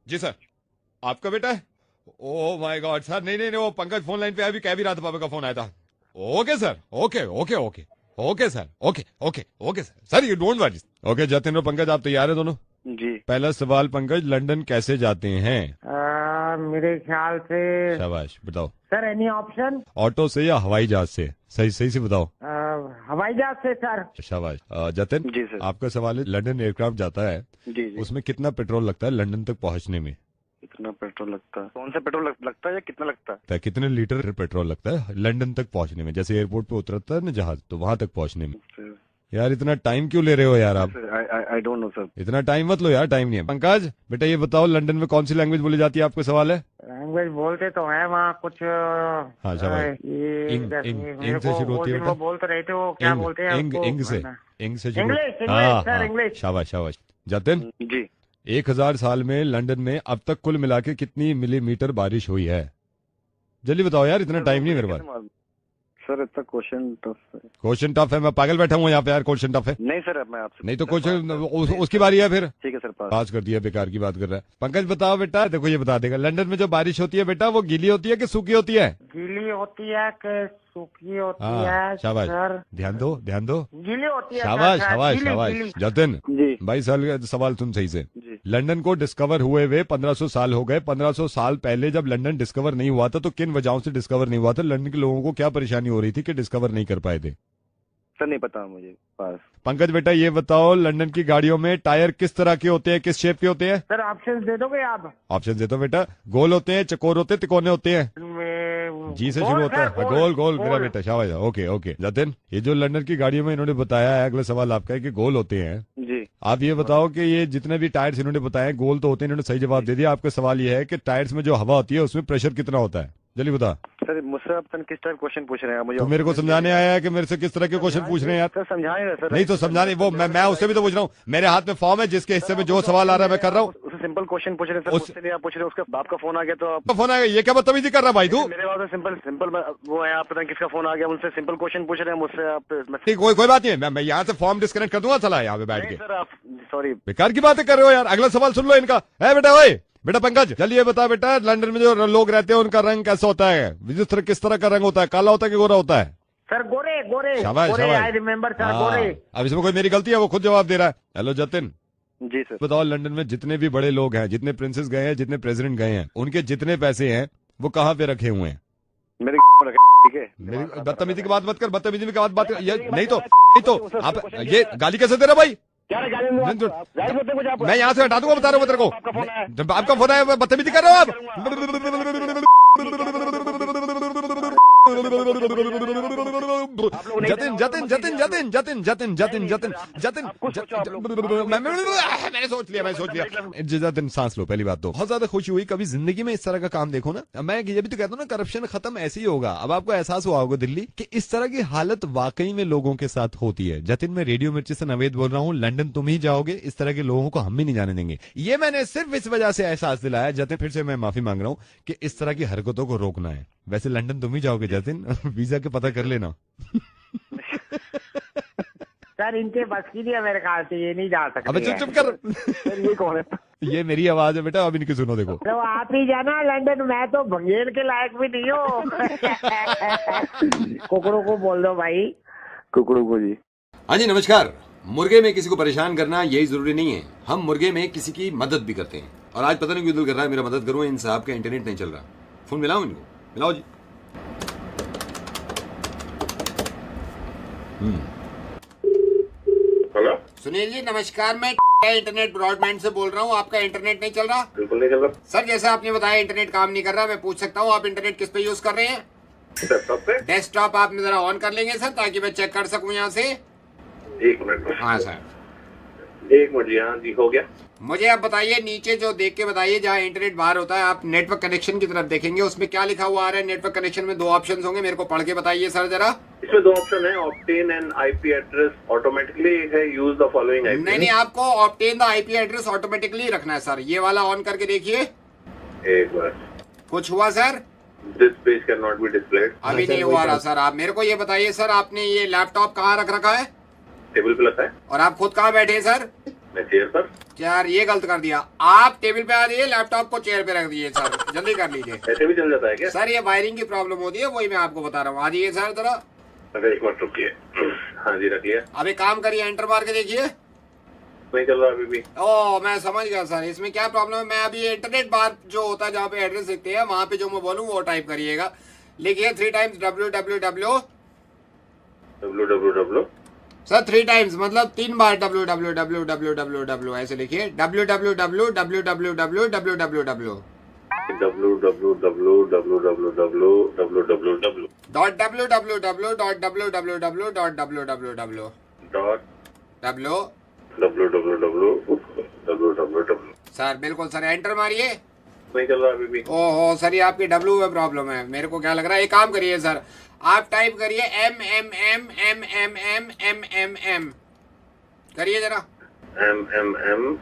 जी सर, आपका बेटा है? ओह माय गॉड सर, नहीं नहीं वो पंकज फोन लाइन पे अभी कह भी रहा था, पापा का फोन आया था। Okay sir, okay okay okay okay sir, okay okay okay sir you don't worry. Okay Jatin और पंकज आप तैयार है दोनों? जी। पहला सवाल पंकज, लंदन कैसे जाते हैं? मेरे ख्याल से शाबाश, बताओ सर। Any option? ऑटो से या हवाई जहाज से? सही सही से बताओ। हवाई जहाज से सर। शाबाश। जतिन जी सर। आपका सवाल है, लंदन एयरक्राफ्ट जाता है, जी जी। उसमें कितना पेट्रोल लगता है लंदन तक पहुंचने में? कितना पेट्रोल लगता है? कौन सा पेट्रोल लगता है या कितना लगता है? कितने लीटर पेट्रोल लगता है लंदन तक पहुंचने में? जैसे एयरपोर्ट पे उतरता है ना जहाज, तो वहां तक पहुंचने में। यार इतना टाइम क्यों ले रहे हो यार आप? I don't know sir. इतना टाइम मत लो यार, टाइम नहीं है। पंकज बेटा ये बताओ, लंदन में कौन सी लैंग्वेज बोली जाती है? आपको सवाल है। लैंग्वेज बोलते तो है वहाँ कुछ। हाँ शाबाश। इंग से शुरू होती है बेटा। बोल तो रहे थे वो, क्या बोलते हैं? इंग से शुरू। इंग्लिश हाँ सर, इंग्लिश। शाबाश शाबाश। जतिन जी। 1000 साल में लंदन में अब तक कुल मिला के कितनी मिलीमीटर बारिश हुई है? जल्दी बताओ यार, इतना टाइम नहीं है मेरे पास। सर इतना क्वेश्चन टफ है। क्वेश्चन टफ है? मैं पागल बैठा हूँ यहाँ पे यार, क्वेश्चन टफ है? नहीं सर अब मैं आपसे नहीं तो क्वेश्चन उसकी बारी है फिर। ठीक है सर पास कर दिया, बेकार की बात कर रहा है। पंकज बताओ बेटा, देखो ये बता देगा, लंदन में जो बारिश होती है बेटा वो गीली होती है कि सूखी होती है? गीली होती है कि सूखी होती हाँ है? शाबाश, सर ध्यान दो ध्यान दो। गीली होती है। शाबाश सर, शाबाश गीली, शाबाश। गीली। जतिन जी। 22 साल का सवाल सुन सही से। जी। लंदन को डिस्कवर हुए हुए 1500 साल हो गए। 1500 साल पहले जब लंदन डिस्कवर नहीं हुआ था तो किन वजहों से डिस्कवर नहीं हुआ था? लंदन के लोगों को क्या परेशानी हो रही थी कि डिस्कवर नहीं कर पाए थे? सर नहीं पता मुझे पास। पंकज बेटा ये बताओ, लंदन की गाड़ियों में टायर किस तरह के होते हैं, किस शेप के होते हैं? सर ऑप्शन दे दोगे आप? ऑप्शन देता हूं बेटा। गोल होते हैं, चकोर होते हैं, तिकोने होते हैं? जी से शुरू होता है। गोल गोल मेरा बेटा, शाबाश। Okay okay. जतिन ये जो लंदन की गाड़ियों में इन्होंने बताया है, अगला सवाल आपका है कि गोल होते हैं। जी। आप ये बताओ कि ये जितने भी टायर्स इन्होंने बताए गोल तो होते हैं, इन्होंने सही जवाब दे दिया। आपका सवाल ये है कि टायर्स में जो हवा होती है उसमें प्रेशर कितना होता है? जल्दी बता। सर मुझसे आप किस टाइप क्वेश्चन पूछ रहे हैं मुझे? तो मेरे को समझाने आया है कि मेरे से किस तरह के क्वेश्चन पूछ रहे हैं यार? सर समझाएगा सर। नहीं तो समझाने वो मैं उससे भी तो पूछ रहा हूँ। मेरे हाथ में फॉर्म है जिसके हिस्से में जो सवाल आ रहा है मैं कर रहा हूँ। उससे सिंपल क्वेश्चन पूछ रहे हैं सर, मुझसे नहीं आप पूछ रहे हैं। उसका बाप का फोन आ गया तो आप फोन आ गया, ये क्या बदतमीजी कर रहा भाई तू? मेरे बात में सिंपल वो है, आप पता नहीं किसका फोन आ गया, उनसे सिंपल क्वेश्चन पूछ रहे हैं मुझसे आप। कोई बात नहीं है, मैं यहाँ से फॉर्म डिस्कनेक्ट कर दूंगा, चला यहाँ पे बैठ के। सर आप सॉरी। बेकार की बातें कर रहे हो यार। अगला सवाल सुन लो इनका। है बेटा, ओए बेटा पंकज, चलिए बता बेटा, लंदन में जो लोग रहते हैं उनका रंग कैसा होता है? किस तरह का रंग होता है? काला होता है कि गोरा होता है? सर गोरे गोरे शाबाश, गोरे, शाबाश। आई रिमेम्बर सर, हाँ, गोरे। अब इसमें कोई मेरी गलती है? वो खुद जवाब दे रहा है। हेलो जतिन, जी सर। बताओ, लंदन में जितने भी बड़े लोग हैं, जितने प्रिंसेस गए हैं, जितने प्रेसिडेंट गए हैं, उनके जितने पैसे हैं वो कहाँ पे रखे हुए हैं? मेरे ठीक है। मेरी बदतमीजी की बात मत कर, बदतमीजी की बात कर। ये नहीं तो आप ये गाली कैसे दे रहे भाई? क्या गाली मैं यहाँ से हटा दूंगा, बता रहा हूँ तेरे को। आपका फोन है, बदतमीजी कर रहे हो आप। जतिन जतिन जतिन जतिन जतिन जतिन जतिन जतिन जतिन मैंने सोच लिया। जतिन सांस लो। पहली बात तो बहुत ज्यादा खुशी हुई, कभी जिंदगी में इस तरह का काम देखो ना। मैं ये भी तो कहता हूँ ना, करप्शन खत्म ऐसे ही होगा। अब आपको एहसास हुआ होगा दिल्ली कि इस तरह की हालत वाकई में लोगों के साथ होती है। जतिन, मैं रेडियो मिर्ची से नवेद बोल रहा हूँ। लंदन तुम ही जाओगे, इस तरह के लोगों को हम भी नहीं जाने देंगे। ये मैंने सिर्फ इस वजह से एहसास दिलाया। जतिन, फिर से मैं माफी मांग रहा हूँ कि इस तरह की हरकतों को रोकना है। वैसे लंदन तुम ही जाओगे जतिन, वीजा के पता कर लेना। सर इनके बस की नहीं है मेरे ख्याल से, ये नहीं जा सकते। अबे चुप कर। ये कौन है? ये मेरी आवाज है बेटा, अब इनकी सुनो। देखो तो आप ही जाना लंदन, मैं तो भंगेल के लायक भी नहीं हूँ। कुकड़ों को बोल दो भाई। कुकड़ू को जी। हाँ जी, नमस्कार। मुर्गे में किसी को परेशान करना यही जरूरी नहीं है, हम मुर्गे में किसी की मदद भी करते हैं। और आज पता नहीं क्यों दिल कर रहा है मेरा मदद करूं। इन साहब का इंटरनेट नहीं चल रहा। फोन मिलाओ इनको, मिलाओ जी। हेलो सुनील जी नमस्कार, मैं इंटरनेट ब्रॉडबैंड से बोल रहा हूँ। आपका इंटरनेट नहीं चल रहा? बिल्कुल नहीं चल रहा सर, जैसे आपने बताया इंटरनेट काम नहीं कर रहा, मैं पूछ सकता हूँ आप इंटरनेट किस पे यूज कर रहे हैं? डेस्कटॉप पे। डेस्कटॉप आप जरा ऑन कर लेंगे सर, ताकि मैं चेक कर सकूँ यहाँ से। एक मिनट। हाँ सर, एक मिनट जी। हाँ जी, हो गया। मुझे आप बताइए, नीचे जो देख के बताइए जहाँ इंटरनेट बाहर होता है, आप नेटवर्क कनेक्शन की तरफ देखेंगे, उसमें क्या लिखा हुआ आ रहा है? नेटवर्क कनेक्शन में दो ऑप्शन होंगे, मेरे को पढ़ के बताइए सर जरा। इसमें दो ऑप्शन है, obtain and IP address automatically. एक है यूज द फॉलोइंग आईपी। नहीं, आपको obtain the IP address automatically रखना है सर। ये वाला ऑन करके देखिए। एक बार कुछ हुआ sir? This page can not be displayed. अभी नहीं हुआ रहा सर। आप मेरे को ये बताइए सर, आपने ये लैपटॉप कहाँ रख रखा है? टेबल पे रखा है। और आप खुद कहाँ बैठे हैं सर? मैं चेयर पर। यार ये गलत कर दिया, आप टेबल पे आ जाइए, लैपटॉप को चेयर पे रख दीजिए सर, जल्दी कर लीजिए। ऐसे भी चल जाता है क्या? सर ये वायरिंग की प्रॉब्लम होती है, वही मैं आपको बता रहा हूँ। आ जाइए सर जरा। अरे एक मिनट रुकिए। हाँ जी, रख लिया। अब एक काम करिए, एंटर मार के देखिए। नहीं चल रहा अभी भी। ओह, मैं समझ गया सर, इसमें क्या प्रॉब्लम है। मैं अभी इंटरनेट बार जो होता है जहाँ पे एड्रेस दिखते हैं, वहाँ पे जो मैं बोलूँ वो टाइप करिएगा। लिखिए 3 टाइम्स www। सर 3 टाइम्स मतलब 3 बार www ऐसे लिखिए। www। सर बिल्कुल सर, एंटर मारिए। नहीं चल रहा अभी भी। ओहो सर, ये आपकी W में प्रॉब्लम है, मेरे को क्या लग रहा है। एक काम करिए सर, आप टाइप करिए MMM करिए जरा। MMM।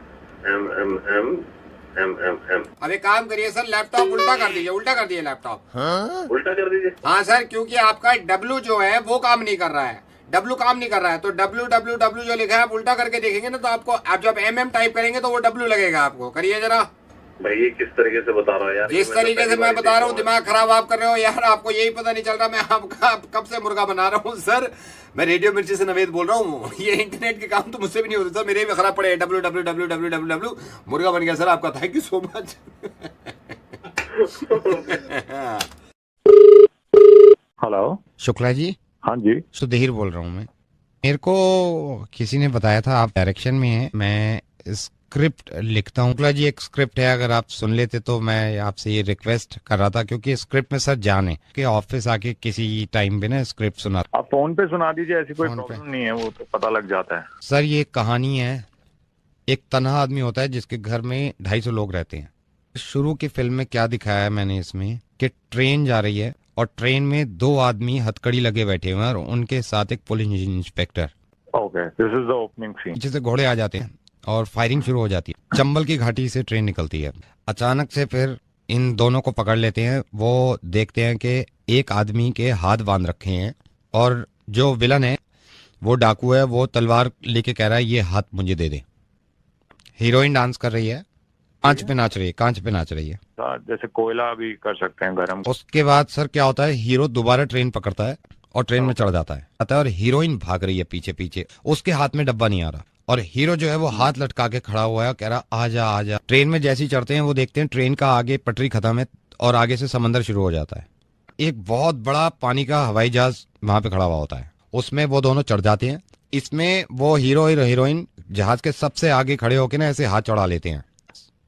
अब एक काम करिए सर, लैपटॉप उल्टा कर दीजिए। उल्टा कर दिए लैपटॉप। हाँ? उल्टा कर दीजिए। हाँ सर, क्योंकि आपका W जो है वो काम नहीं कर रहा है। W काम नहीं कर रहा है, तो www जो लिखा है आप उल्टा करके देखेंगे ना, तो आपको आप जब MM टाइप करेंगे तो वो W लगेगा आपको। करिए जरा। भाई ये किस तरीके से बता रहा है यार? जिस तरीके से मैं बता रहा हूँ, दिमाग खराब आप कर रहे हो यार। आपको यही पता नहीं चल रहा मैं आपका कब से मुर्गा बना रहा हूँ सर। मैं रेडियो मिर्ची से नवेद बोल रहा हूँ। ये इंटरनेट के काम तो मुझसे भी नहीं होते सर, मेरे भी खराब पड़े। www मुर्गा बन गया सर आपका। Thank you so much. Hello, Shukla ji. हाँ जी, सुधीर बोल रहा हूँ मैं। मेरे को किसी ने बताया था आप डायरेक्शन में हैं, मैं स्क्रिप्ट लिखता हूँ। शुक्ला जी, एक स्क्रिप्ट है, अगर आप सुन लेते तो मैं आपसे ये रिक्वेस्ट कर रहा था, क्योंकि स्क्रिप्ट में सर जान है कि ऑफिस आके किसी टाइम पे ना स्क्रिप्ट सुना। आप फोन पे सुना दीजिए, ऐसी कोई प्रॉब्लम नहीं है, वो तो पता लग जाता है। सर ये कहानी है, एक तन्हा आदमी होता है जिसके घर में 250 लोग रहते हैं। शुरू की फिल्म में क्या दिखाया है मैंने इसमें कि ट्रेन जा रही है और ट्रेन में 2 आदमी हथकड़ी लगे बैठे हुए हैं और उनके साथ एक police inspector. Okay, this is the opening scene. पीछे से घोड़े आ जाते हैं और फायरिंग शुरू हो जाती है। चंबल की घाटी से ट्रेन निकलती है। अचानक से फिर इन दोनों को पकड़ लेते हैं। वो देखते हैं कि एक आदमी के हाथ बांध रखे हैं और जो विलन है वो डाकू है, वो तलवार लेके कह रहा है ये हाथ मुझे दे दे। हीरोइन डांस कर रही है, कांच पे नाच रही है, कांच पे नाच रही है। जैसे कोयला भी कर सकते हैं गरम। उसके बाद सर क्या होता है, हीरो दोबारा ट्रेन पकड़ता है और ट्रेन में चढ़ जाता है और हीरोइन भाग रही है पीछे पीछे, उसके हाथ में डब्बा नहीं आ रहा और हीरो जो है वो हाथ लटका के खड़ा हुआ है, कह रहा आजा आजा। ट्रेन में जैसे ही चढ़ते हैं वो देखते हैं ट्रेन का आगे पटरी खत्म है और आगे से समंदर शुरू हो जाता है। एक बहुत बड़ा पानी का हवाई जहाज वहां पे खड़ा हुआ होता है, उसमें वो दोनों चढ़ जाते हैं। इसमें वो हीरो और हीरोइन जहाज के सबसे आगे खड़े होकर ना ऐसे हाथ चढ़ा लेते हैं।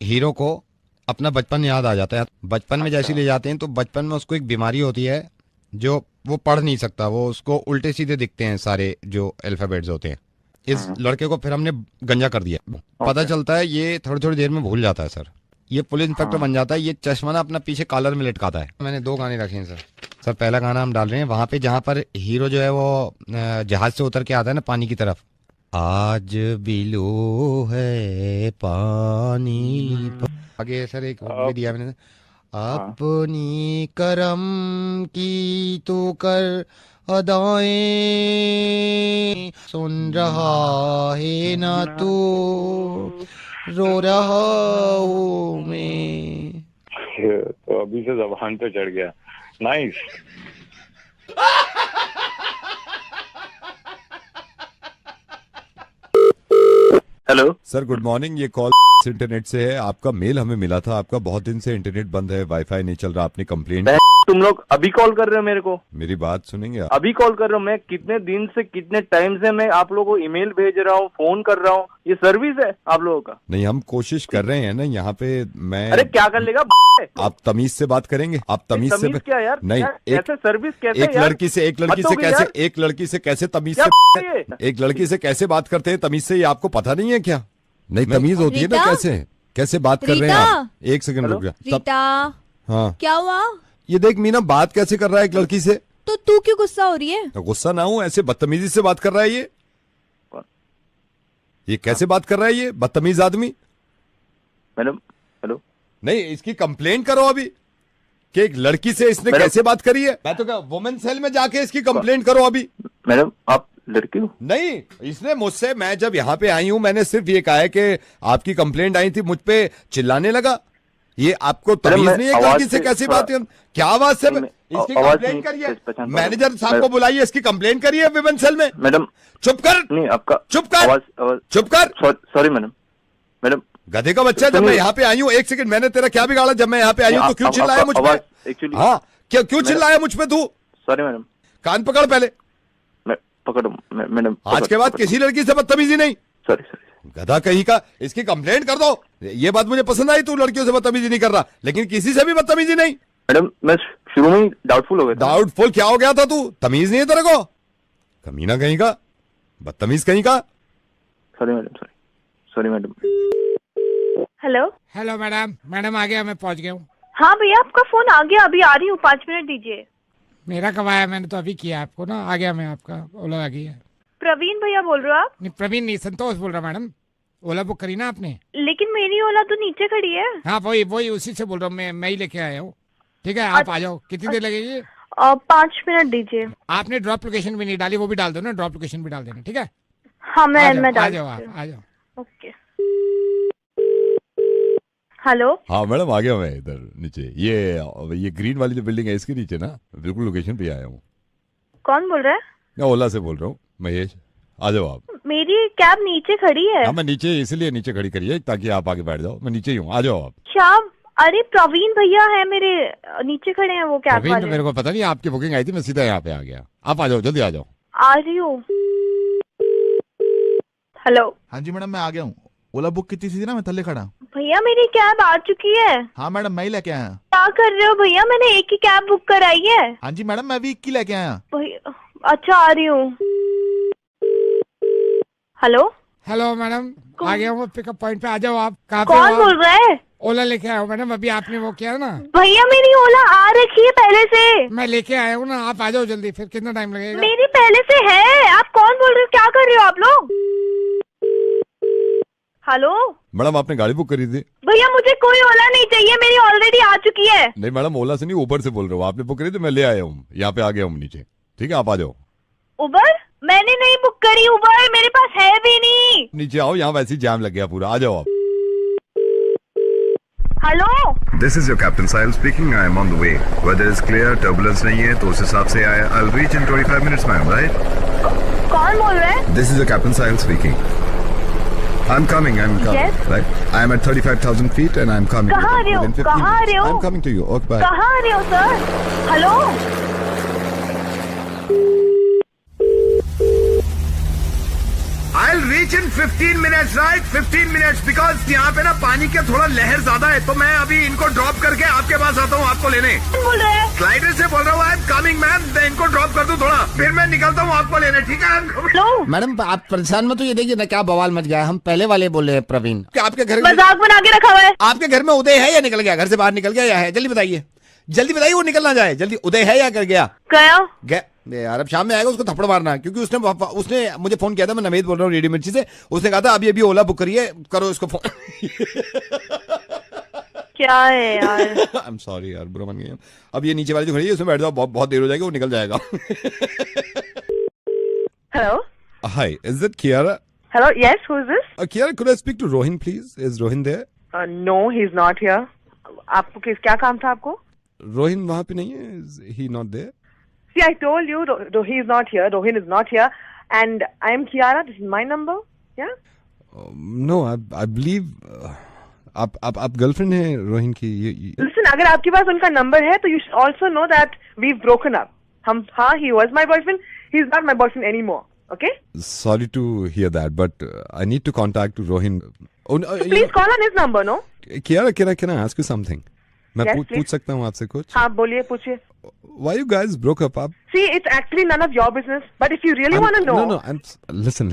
हीरो को अपना बचपन याद आ जाता है। बचपन में जैसे ले जाते हैं तो बचपन में उसको एक बीमारी होती है जो वो पढ़ नहीं सकता, वो उसको उल्टे सीधे दिखते हैं सारे जो अल्फाबेट्स होते हैं। इस लड़के को फिर हमने गंजा कर दिया। पता चलता है ये थोड़ी थोड़ी देर में भूल जाता है सर। ये पुलिस इंस्पेक्टर बन जाता है। ये चश्मा ना अपना पीछे कॉलर में लटकाता है। मैंने 2 गाने रखे हैं सर। सर पहला गाना हम डाल रहे हैं वहां पे जहां पर हीरो जो है वो जहाज से उतर के आता है ना पानी की तरफ। आज बिलो है पानी आगे सर एक भी दिया मैंने, अपनी करम की तो कर अदाएं, सुन रहा है ना तू रो रहा हूँ मैं। तो अभी से ज़बान पे चढ़ गया। Nice. Hello sir, good morning. ये कॉल इंटरनेट से है। आपका मेल हमें मिला था, आपका बहुत दिन से इंटरनेट बंद है, वाईफाई नहीं चल रहा, आपने कंप्लेंट। तुम लोग अभी कॉल कर रहे हो मेरे को? मेरी बात सुनेंगे आप? अभी कॉल कर रहे हो? मैं कितने दिन से कितने टाइम से मैं आप लोगों को ईमेल भेज रहा हूँ, फोन कर रहा हूँ। ये सर्विस है आप लोगों का? नहीं, हम कोशिश कर रहे हैं ना यहाँ पे। मैं अरे क्या कर लेगा? आप तमीज से बात करेंगे? आप तमीज से क्या यार? नहीं, कैसे सर्विस? कैसे एक लड़की से एक लड़की से कैसे तमीज से, एक लड़की से कैसे बात करते हैं तमीज से, ये आपको पता नहीं है क्या? नहीं, तमीज होती है ना। कैसे बात कर रहे हैं आप? एक सेकंड रुक जा। रीता, हाँ क्या हुआ? ये देख मीना, बात कैसे कर रहा है एक लड़की से। तो तू क्यों गुस्सा हो रही है? तो गुस्सा ना हूं, ऐसे बदतमीजी से बात कर रहा है ये कैसे बात कर रहा है ये बदतमीज आदमी? मैडम हेलो, नहीं, इसकी कंप्लेंट करो अभी कि एक लड़की से इसने कैसे बात करी है। मैं तो क्या वुमेन सेल में जाके इसकी कंप्लेंट करो अभी। मैडम आप लड़की हो? नहीं, इसने मुझसे, मैं जब यहाँ पे आई हूँ मैंने सिर्फ ये कहा है कि आपकी कंप्लेंट आई थी, मुझ पे चिल्लाने लगा। ये आपको तमीज नहीं है लड़की से कैसी बात है? क्या आवाज से? इसकी कंप्लेंट करिए, मैनेजर साहब को बुलाइए, इसकी कंप्लेंट करिए विमेन सेल में। मैडम चुप कर। नहीं आपका चुप कर, चुप कर। Sorry madam. गधे का बच्चा, जब मैं यहाँ पे आई हूँ, एक सेकंड, मैंने तेरा क्या बिगाड़ा? जब मैं यहाँ पे आई हूँ तो क्यों चिल्लाया मुझ पे? हाँ, क्यों चिल्लाया मुझ पे तू? Sorry madam. कान पकड़ पहले। पकड़ो मैडम। आज के बाद किसी लड़की से बदतमीजी नहीं। सॉरी। गधा कहीं का, इसकी कंप्लेंट कर दो। ये बात मुझे पसंद आई, तू लड़कियों से बदतमीजी नहीं कर रहा, लेकिन किसी से भी बदतमीजी नहीं। मैडम मैं शुरू में ही डाउटफुल हो गया। डाउटफुल क्या हो गया था तू? तमीज नहीं है तेरे को? कमीना कहीं का, बदतमीज कहीं का। Sorry madam. हेलो मैडम आ गया, मैं पहुंच गया हूँ। हाँ भैया, आपका फोन आ गया, अभी आ रही हूँ, 5 मिनट दीजिए। मेरा कब आया? मैंने तो अभी किया आपको ना, आ गया मैं, आपका ओला आ गया। प्रवीण भैया बोल रहे हो आप? नहीं प्रवीण नहीं, संतोष बोल रहा मैडम। ओला बुक करी ना आपने? लेकिन मेरी ओला तो नीचे खड़ी है। हाँ वही उसी से बोल रहा हूँ, मैं ही लेके आया हूँ। ठीक है, आप आ जाओ। कितनी देर लगेगी? 5 मिनट दीजिए। आपने ड्रॉप लोकेशन भी नहीं डाली, वो भी डाल दो ना, ड्रॉप लोकेशन भी डाल देना। ठीक है, हाँ मैं डाल। आ जाओ आप, आ जाओ। ओके। हेलो। हाँ मैडम, आ गया मैं इधर नीचे। ये ग्रीन वाली जो बिल्डिंग है इसके नीचे ना, बिल्कुल लोकेशन पे आया हूँ। कौन बोल रहा है? मैं ओला से बोल रहा हूँ, महेश। आ जाओ आप। मेरी कैब नीचे खड़ी है। हाँ, मैं नीचे इसलिए नीचे खड़ी करिए ताकि आप आगे बैठ जाओ। मैं नीचे ही हूँ, आ जाओ आप। क्या? अरे प्रवीण भैया है मेरे, नीचे खड़े हैं वो कैब वाले। मेरे को पता नहीं, आपकी बुकिंग आई थी, मैं सीधा यहाँ पे आ गया। आप आ जाओ, जल्दी आ जाओ। आ रही हूँ। हेलो। हाँ जी मैडम, मैं आ गया हूँ। ओला बुक की थी ना, मैं थल्ले खड़ा। भैया मेरी कैब आ चुकी है। हाँ मैडम, मैं ही लेके आया। क्या कर रहे हो भैया? मैंने एक ही कैब बुक कराई है। हाँ जी मैडम, मैं भी एक ही लेके आया। भैया अच्छा, आ रही हूँ। हेलो मैडम, आ गया हूँ पिकअप पॉइंट पे, आ जाओ आप। कहाँ पे? कौन बोल रहा है? ओला लेके आया हूँ मैडम, अभी आपने वो किया ना। भैया मेरी ओला आ रखी है पहले से। मैं लेके आया हूँ ना, आप आ जाओ जल्दी। फिर कितना टाइम लगेगा? मेरी पहले से है। आप कौन बोल रहे हो? क्या कर रहे हो आप लोग? हेलो मैडम, आपने गाड़ी बुक करी थी? भैया मुझे कोई ओला नहीं चाहिए, मेरी ऑलरेडी आ चुकी है। नहीं मैडम, ओला से नहीं, उबर से बोल रहे हो। आपने बुक करी तो मैं ले आया हूँ, यहाँ पे आ गया हूँ नीचे। ठीक है, आप आ जाओ। उबर? मैंने नहीं बुक करी उबर, मेरे पास है भी नहीं। नीचे आओ, यहाँ वैसे ही जाम लग गया पूरा। आ जाओ आप। Hello This is your Captain Sahil speaking. I am on the way. Weather is clear, turbulence नहीं है, तो उस हिसाब से आया. I'll reach in 25 minutes, ma'am. Right? कौन बोल रहे हैं? This is your Captain Sahil speaking. I'm coming. Yes. Right? I'm at 35,000 feet and I'm coming. कहाँ आ रहे हो? Within 15 कहाँ आ रहे हो? I'm coming to you. Okay, bye. कहाँ आ रहे हो sir? Hello I'll reach in 15 minutes, right? 15 minutes, because यहाँ पे ना पानी का थोड़ा लहर ज्यादा है, तो मैं अभी इनको ड्रॉप करके आपके पास आता हूँ आपको लेने. बोल रहे हैं? स्लाइडर से बोल रहा हूँ, I'm coming, मैम. मैं इनको ड्रॉप कर दूँ थोड़ा, फिर मैं निकलता हूँ आपको लेने, ठीक है? हेलो मैडम आप परेशान मत होइए, देखिए ना क्या बवाल मच गया है. हम पहले वाले बोल रहे हैं प्रवीण. क्या आपके घर मजाक बना के रखा हुआ है? आपके घर में उदय है या निकल गया, घर से बाहर निकल गया या है? जल्दी बताइए, जल्दी बताइए, वो निकल ना जाए. जल्दी, उदय है या कर गया? गया यार अब शाम में आएगा, उसको थप्पड़ मारना, क्योंकि उसने मुझे फोन किया था. मैं नवेद बोल रहा हूँ रेडियो मिर्ची से. उसने कहा था अभी ओला बुक करिए, करो इसको फोन. क्या है यार? आई एम सॉरी यार, बुरा मान गया. अब ये नीचे वाली जो खड़ी है उसमें बैठ जाओ, बहुत देर हो जाएगी, वो निकल जाएगा. Hello Hi, is it Kiara? Hello yes who is this? Kiara, could I speak to Rohin, please? Is Rohin there? No he is not here. आपको क्या काम था आपको? Rohin वहाँ पे नहीं है? Is he not there? See, I told you, he is not here. Rohin is not here, and I am Kiara. This is my number. Yeah. No, I believe आप गर्लफ्रेंड है रोहिन की. Listen, अगर आपके पास उनका नंबर है, तो you should also know that we've broken up. He was my boyfriend. He's not my boyfriend anymore. Okay. Sorry to hear that, but I need to contact Rohin. So please call on his number, no? Kiara, can I ask you something? मैं Yes, पूछ सकता हूँ आपसे कुछ? हाँ बोलिए, पूछिए. Why you guys broke up? See, it's actually none of your business. But if you really want to know, no. Listen.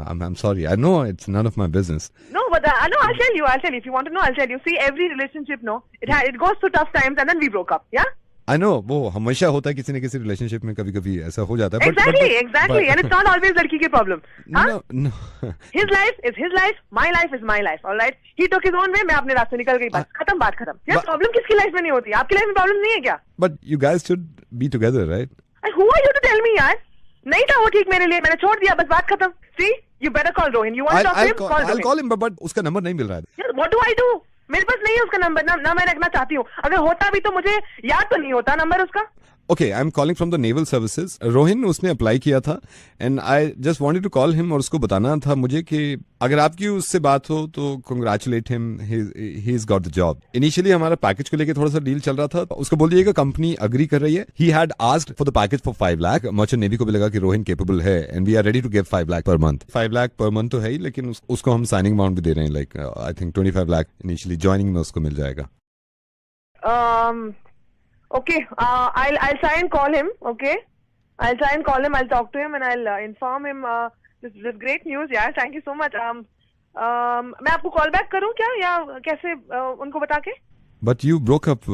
I'm sorry. I know it's none of my business. No, but no, I'll tell you. If you want to know, I'll tell you. See, every relationship, no, it goes through tough times, and then we broke up. Yeah. I know, वो हमेशा होता है किसी न किसी रिलेशनशिप में, कभी ऐसा हो जाता है. Exactly, and it's not always लड़की की problem. No. His life is his life, my life is my life. All right. He took his own way, मैं अपने रास्ते निकल गई, बस खत्म, बात खत्म. यार प्रॉब्लम किसकी लाइफ में नहीं होती? आपकी लाइफ में प्रॉब्लम नहीं है क्या? But you guys should be together, right? And who are you to tell me, यार? नहीं था वो ठीक मेरे लिए, मैंने छोड़ दिया, बस बात खत्म. See, you better call Rohin. You want to talk to him? Call Rohin. I'll call him, but उसका नंबर नहीं मिल रहा है. यार, what do I do? मेरे पास नहीं है उसका नंबर, ना मैं रखना चाहती हूँ. अगर होता भी तो मुझे याद तो नहीं होता नंबर उसका. Okay, I'm calling from the Naval Services. Rohin उसने अप्लाई किया था, and I just wanted to call him और उसको बताना था मुझे कि अगर आपकी उससे बात हो तो congratulate him, he's got the job. Initially हमारा पैकेज को लेके थोड़ा सा डील चल रहा था, उसको बोल दिएगा कंपनी अग्री कर रही है. He had asked for the package for 5 lakh. Merchant navy को भी लगा कि रोहिन capable है, and we are ready to give 5 lakh per month. 5 lakh per month तो है ही, लेकिन उसको हम साइनिंग अमाउंट भी दे रहे हैं, like I think 25 lakh initially joining में उसको मिल जाएगा. Okay, I'll try and call him. Okay, I'll try and call him. I'll talk to him and I'll inform him. This great news, यार. Thank you so much. मैं आपको call back करूँ क्या, या कैसे उनको बता के? But you broke up.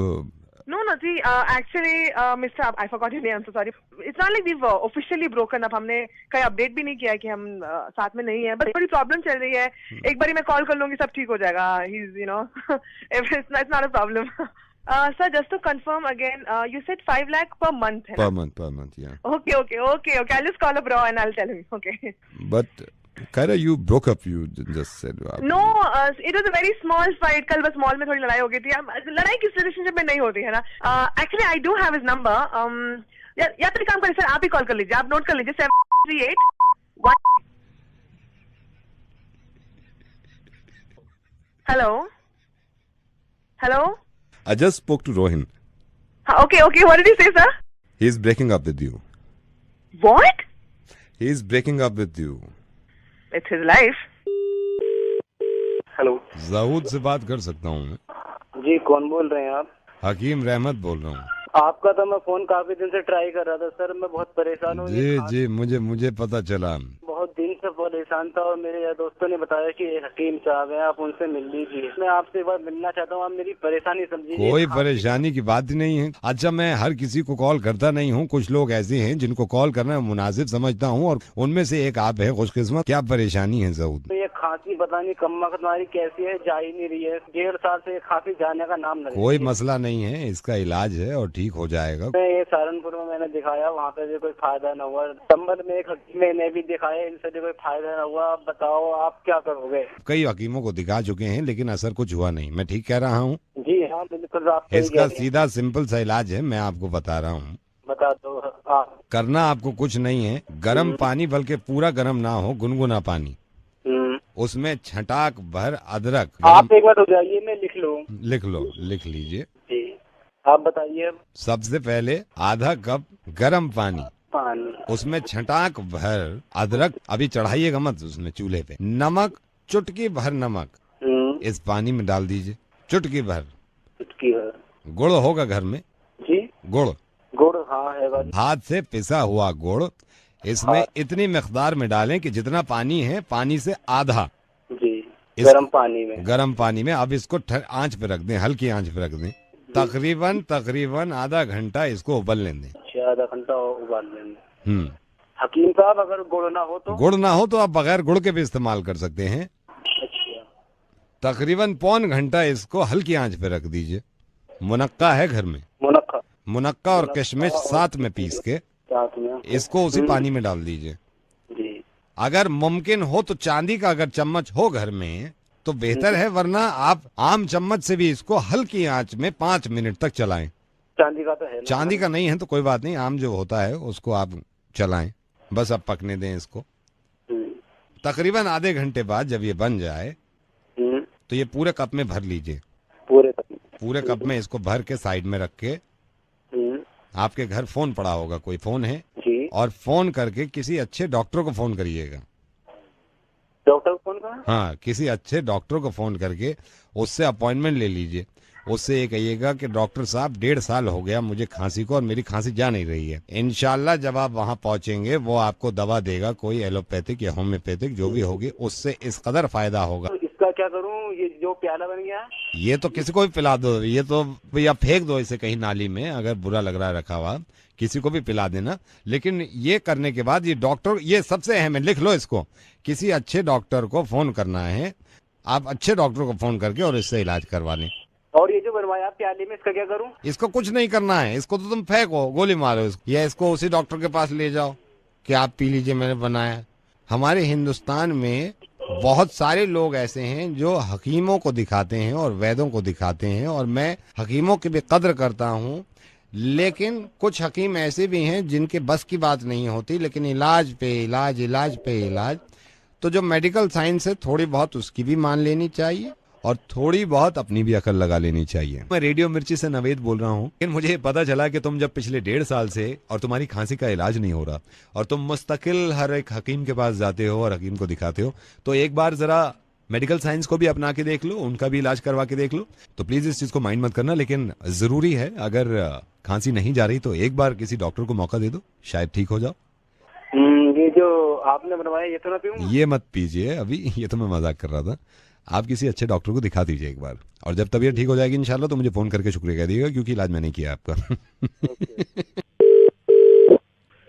No. See, actually, Mr. I forgot your name. I'm so sorry. It's not like we've officially broken up. हमने कहीं अपडेट भी नहीं किया कि हम साथ में नहीं है. बट बड़ी प्रॉब्लम चल रही है. एक बारी मैं कॉल कर लूँगी, सब ठीक हो जाएगा. He's, you know, it's not a problem. Sir, just to confirm again, you said 5 lakh per month. Per month, yeah. Okay. I'll just call a bro and I'll tell him. Okay. But Kaira, you broke up. You just said. No, it was a very small fight. कल बस मॉल में थोड़ी लड़ाई हो गई थी. लड़ाई किस रिलेशनशिप में नहीं होती है ना. Actually, I do have his number. या तो एक काम करिए सर, आप ही कॉल कर लीजिए. आप नोट कर लीजिए 738 Hello. I just spoke to Rohin. Okay. What did he say, sir? He's breaking up with you. What? He's breaking up with you. It's his life. Hello, Jawad से बात कर सकता हूँ मैं? जी कौन बोल रहे हैं आप? हकीम रहमत बोल रहा हूँ. आपका तो मैं फोन काफी दिन से ट्राई कर रहा था सर. मैं बहुत परेशान हूँ. जी मुझे पता चला. बहुत दिन से परेशान था और मेरे दोस्तों ने बताया कि हकीम साहब हैं, आप उनसे मिल लीजिए. मैं आपसे एक बार मिलना चाहता हूँ, आप मेरी परेशानी समझिए. कोई परेशानी की बात ही नहीं है. अच्छा, मैं हर किसी को कॉल करता नहीं हूँ. कुछ लोग ऐसे हैं जिनको कॉल करना मुनासिब समझता हूँ, और उनमें से एक आप है खुशकिस्मत. क्या परेशानी है जाऊद? ये खांसी पता नहीं कमर तुम्हारी कैसी है, जा ही नहीं रही है। 1.5 साल से खांसी जाने का नाम नहीं। कोई मसला नहीं है, इसका इलाज है और ठीक हो जाएगा। मैं ये सहारनपुर में मैंने दिखाया, वहाँ पे भी कोई फायदा न हुआ। संबंध में एक हकीम ने भी दिखाया, इनसे भी कोई फायदा न हुआ। बताओ आप क्या करोगे? कई हकीमों को दिखा चुके हैं लेकिन असर कुछ हुआ नहीं। मैं ठीक कह रहा हूँ? जी हाँ बिल्कुल। आप सही कह इसका रहे हैं। सीधा सिंपल सा इलाज है, मैं आपको बता रहा हूँ। बता दो आप। करना आपको कुछ नहीं है, गर्म पानी, बल्कि पूरा गर्म ना हो, गुनगुना पानी, उसमें छटाक भर अदरक। आप एक बार हो जाइए, मैं लिख लूँ। लिख लो, लिख लीजिए। जी आप बताइए। सबसे पहले आधा कप गर्म पानी, उसमें छटाक भर अदरक, अभी चढ़ाइएगा मत उसमें चूल्हे पे। नमक, चुटकी भर नमक इस पानी में डाल दीजिए, चुटकी भर। गुड़ होगा घर में? जी गुड़ हाँ है भाई। हाथ से पिसा हुआ गुड़ इसमें इतनी मिकदार में डालें कि जितना पानी है पानी से आधा। जी गरम पानी में। अब इसको आंच पे रख दें, हल्की आंच पे रख दें। तकरीबन आधा घंटा इसको उबलने दें। अच्छा, आधा घंटा उबाल लेंगे। हकीम साहब अगर गुड़ ना हो तो? गुड़ ना हो तो आप बगैर गुड़ के भी इस्तेमाल कर सकते हैं। अच्छा। तकरीबन पौन घंटा इसको हल्की आंच पे रख दीजिए। मुनक्का है घर में? मुनक्का और किशमिश साथ में पीस के इसको उसी पानी में डाल दीजिए। अगर मुमकिन हो तो चांदी का अगर चम्मच हो घर में तो बेहतर है, वरना आप आम चम्मच से भी इसको हल्की आंच में 5 मिनट तक चलाएं। चांदी का तो है ना? चांदी का नहीं है तो कोई बात नहीं, आम जो होता है उसको आप चलाएं, बस अब पकने दें इसको। तकरीबन आधे घंटे बाद जब ये बन जाए तो ये पूरे कप में भर लीजिए। पूरे कप में इसको भर के साइड में रख के, आपके घर फोन पड़ा होगा, कोई फोन है जी? और फोन करके किसी अच्छे डॉक्टर को फोन करिएगा। डॉक्टर को फोन करना? हाँ, किसी अच्छे डॉक्टर को फोन करके उससे अपॉइंटमेंट ले लीजिए। उससे ये कहिएगा कि डॉक्टर साहब 1.5 साल हो गया मुझे खांसी को और मेरी खांसी जा नहीं रही है। इंशाल्लाह जब आप वहाँ पहुँचेंगे वो आपको दवा देगा, कोई एलोपैथिक या होम्योपैथिक जो भी होगी, उससे इस कदर फायदा होगा। इसका क्या करूँ? ये जो प्याला बन गया ये तो किसी को भी पिला दो, ये तो या फेंक दो इसे कहीं नाली में, अगर बुरा लग रहा है रखा हुआ किसी को भी पिला देना। लेकिन ये करने के बाद ये डॉक्टर, ये सबसे अहम है, लिख लो इसको, किसी अच्छे डॉक्टर को फोन करना है। आप अच्छे डॉक्टर को फोन करके और इससे इलाज करवा लें। और ये जो बनवाया प्याले में, इसका क्या करूं? इसको कुछ नहीं करना है, इसको तो तुम फेंको, गोली मारो इसको, या इसको उसी डॉक्टर के पास ले जाओ कि आप पी लीजिए, मैंने बनाया। हमारे हिंदुस्तान में बहुत सारे लोग ऐसे हैं जो हकीमों को दिखाते हैं और वैद्यों को दिखाते हैं, और मैं हकीमों की भी कद्र करता हूँ, लेकिन कुछ हकीम ऐसे भी हैं जिनके बस की बात नहीं होती, लेकिन इलाज पे इलाज, इलाज पे इलाज। तो जो मेडिकल साइंस है थोड़ी बहुत उसकी भी मान लेनी चाहिए और थोड़ी बहुत अपनी भी अकल लगा लेनी चाहिए। मैं रेडियो मिर्ची से नवेद बोल रहा हूँ। लेकिन मुझे पता चला कि तुम जब पिछले 1.5 साल से और तुम्हारी खांसी का इलाज नहीं हो रहा और तुम मुस्तकिल हर एक हकीम के पास जाते हो और हकीम को दिखाते हो, तो एक बार जरा मेडिकल साइंस को भी अपना के देख लो, उनका भी इलाज करवा के देख लो। तो प्लीज इस चीज को माइंड मत करना, लेकिन जरूरी है अगर खांसी नहीं जा रही तो एक बार किसी डॉक्टर को मौका दे दो, शायद ठीक हो जाओ। ये जो आपने बनवाया ये तो ना पीऊं? ये मत पीजिए अभी, ये तो मैं मजाक कर रहा था। आप किसी अच्छे डॉक्टर को दिखा दीजिए एक बार, और जब तबीयत ठीक हो जाएगी इंशाल्लाह तो मुझे फोन करके शुक्रिया कह दीजिएगा, क्योंकि इलाज मैंने किया आपका।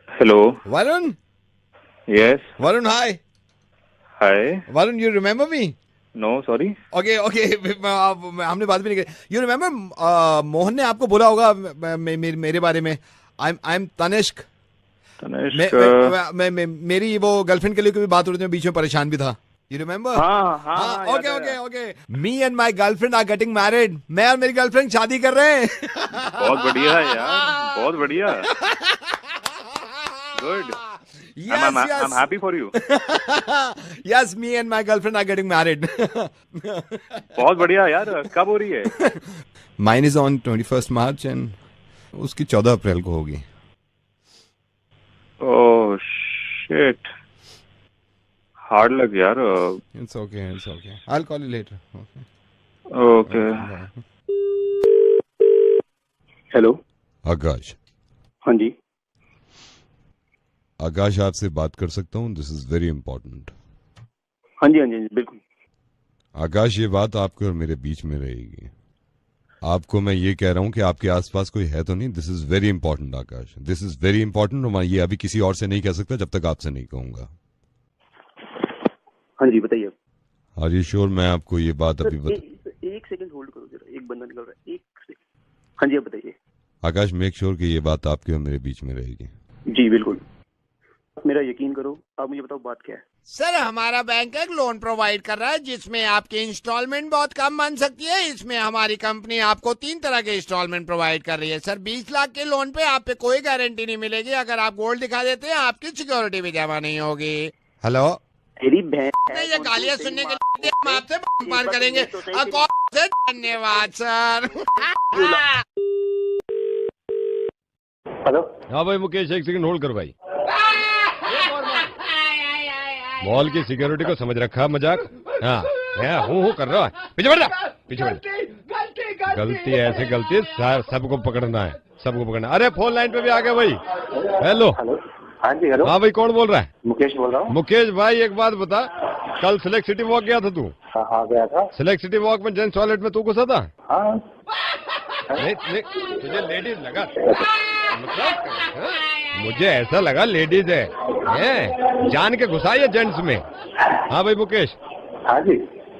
Hello Varun. Yes Varun, hi. Hi Varun, you remember me? No sorry. Okay okay, हमने बात भी नहीं की। यू रिमेम्बर मोहन ने आपको बोला होगा मेरे बारे में, आई एम तनिष्क। मेरी वो गर्लफ्रेंड के लिए कोई बात हो रही थी, बीच में परेशान भी था। You remember? हाँ, okay. Me and my girlfriend are getting married. मैं और मेरी गर्लफ्रेंड शादी कर रहे हैं। बहुत बढ़िया यार, बहुत बढ़िया। Good. Yes. I'm happy for you. Yes, me and my girlfriend are getting married. बहुत बढ़िया यार, कब हो रही है? Mine is on 21st March and उसकी 14 अप्रैल को होगी। Oh shit. Hard luck यार। It's okay. I'll call you later. Okay. Hello Akash. हाँ जी। आकाश, आपसे बात कर सकता हूँ? This is very important. हाँ जी बिल्कुल। आकाश, ये बात आपके और मेरे बीच में रहेगी। आपको मैं ये कह रहा हूँ कि आपके आसपास कोई है तो नहीं। This is very important Akash, this is very important. और मैं ये अभी किसी और से नहीं कह सकता जब तक आपसे नहीं कहूँगा। हाँ जी बताइए। Are you sure? मैं आपको ये बात अभी बता, एक सेकंड होल्ड करो जरा, एक बंदा निकल रहा है, एक सेकंड। हाँ जी, आप बताइए। आकाश, मेक श्योर कि ये बात आपके और मेरे बीच में रहेगी। जी बिल्कुल, मेरा यकीन करो। आप मुझे बताओ बात क्या है। सर, हमारा बैंक एक लोन प्रोवाइड कर रहा है जिसमें आपकी इंस्टॉलमेंट बहुत कम बन सकती है। इसमें हमारी कंपनी आपको 3 तरह के इंस्टॉलमेंट प्रोवाइड कर रही है। सर, 20 लाख के लोन पे आप पे कोई गारंटी नहीं मिलेगी। अगर आप गोल्ड दिखा देते हैं आपकी सिक्योरिटी भी जमा नहीं होगी। हेलो, तेरी बहन नहीं, ये गालियाँ सुनने के लिए हम आपसे पार करेंगे। धन्यवाद सर। हेलो। हाँ भाई मुकेश, एक सेकंड होल्ड कर भाई। मॉल की सिक्योरिटी को समझ रखा मजाक। हाँ, हूँ कर रहा है। पीछे बढ़ जा, पीछे बढ़ जा। गलती ऐसे गलती सबको पकड़ना है, सबको पकड़ना। अरे फोन लाइन पे भी आ गया भाई। हेलो। हाँ जी, हेलो। हाँ भाई, कौन बोल रहा है? मुकेश बोल रहा हूँ। मुकेश भाई, एक बात बता, कल सिलेक्ट सिटी वॉक गया था तू? हाँ गया था। सिलेक्ट सिटी वॉक में जेंट्स टॉयलेट में तू घुसा था? हाँ। नहीं, तुझे लेडीज लगा? मुझे ऐसा लगा लेडीज है, जान के घुसा ये जेंट्स में। हाँ भाई मुकेश। हाँ जी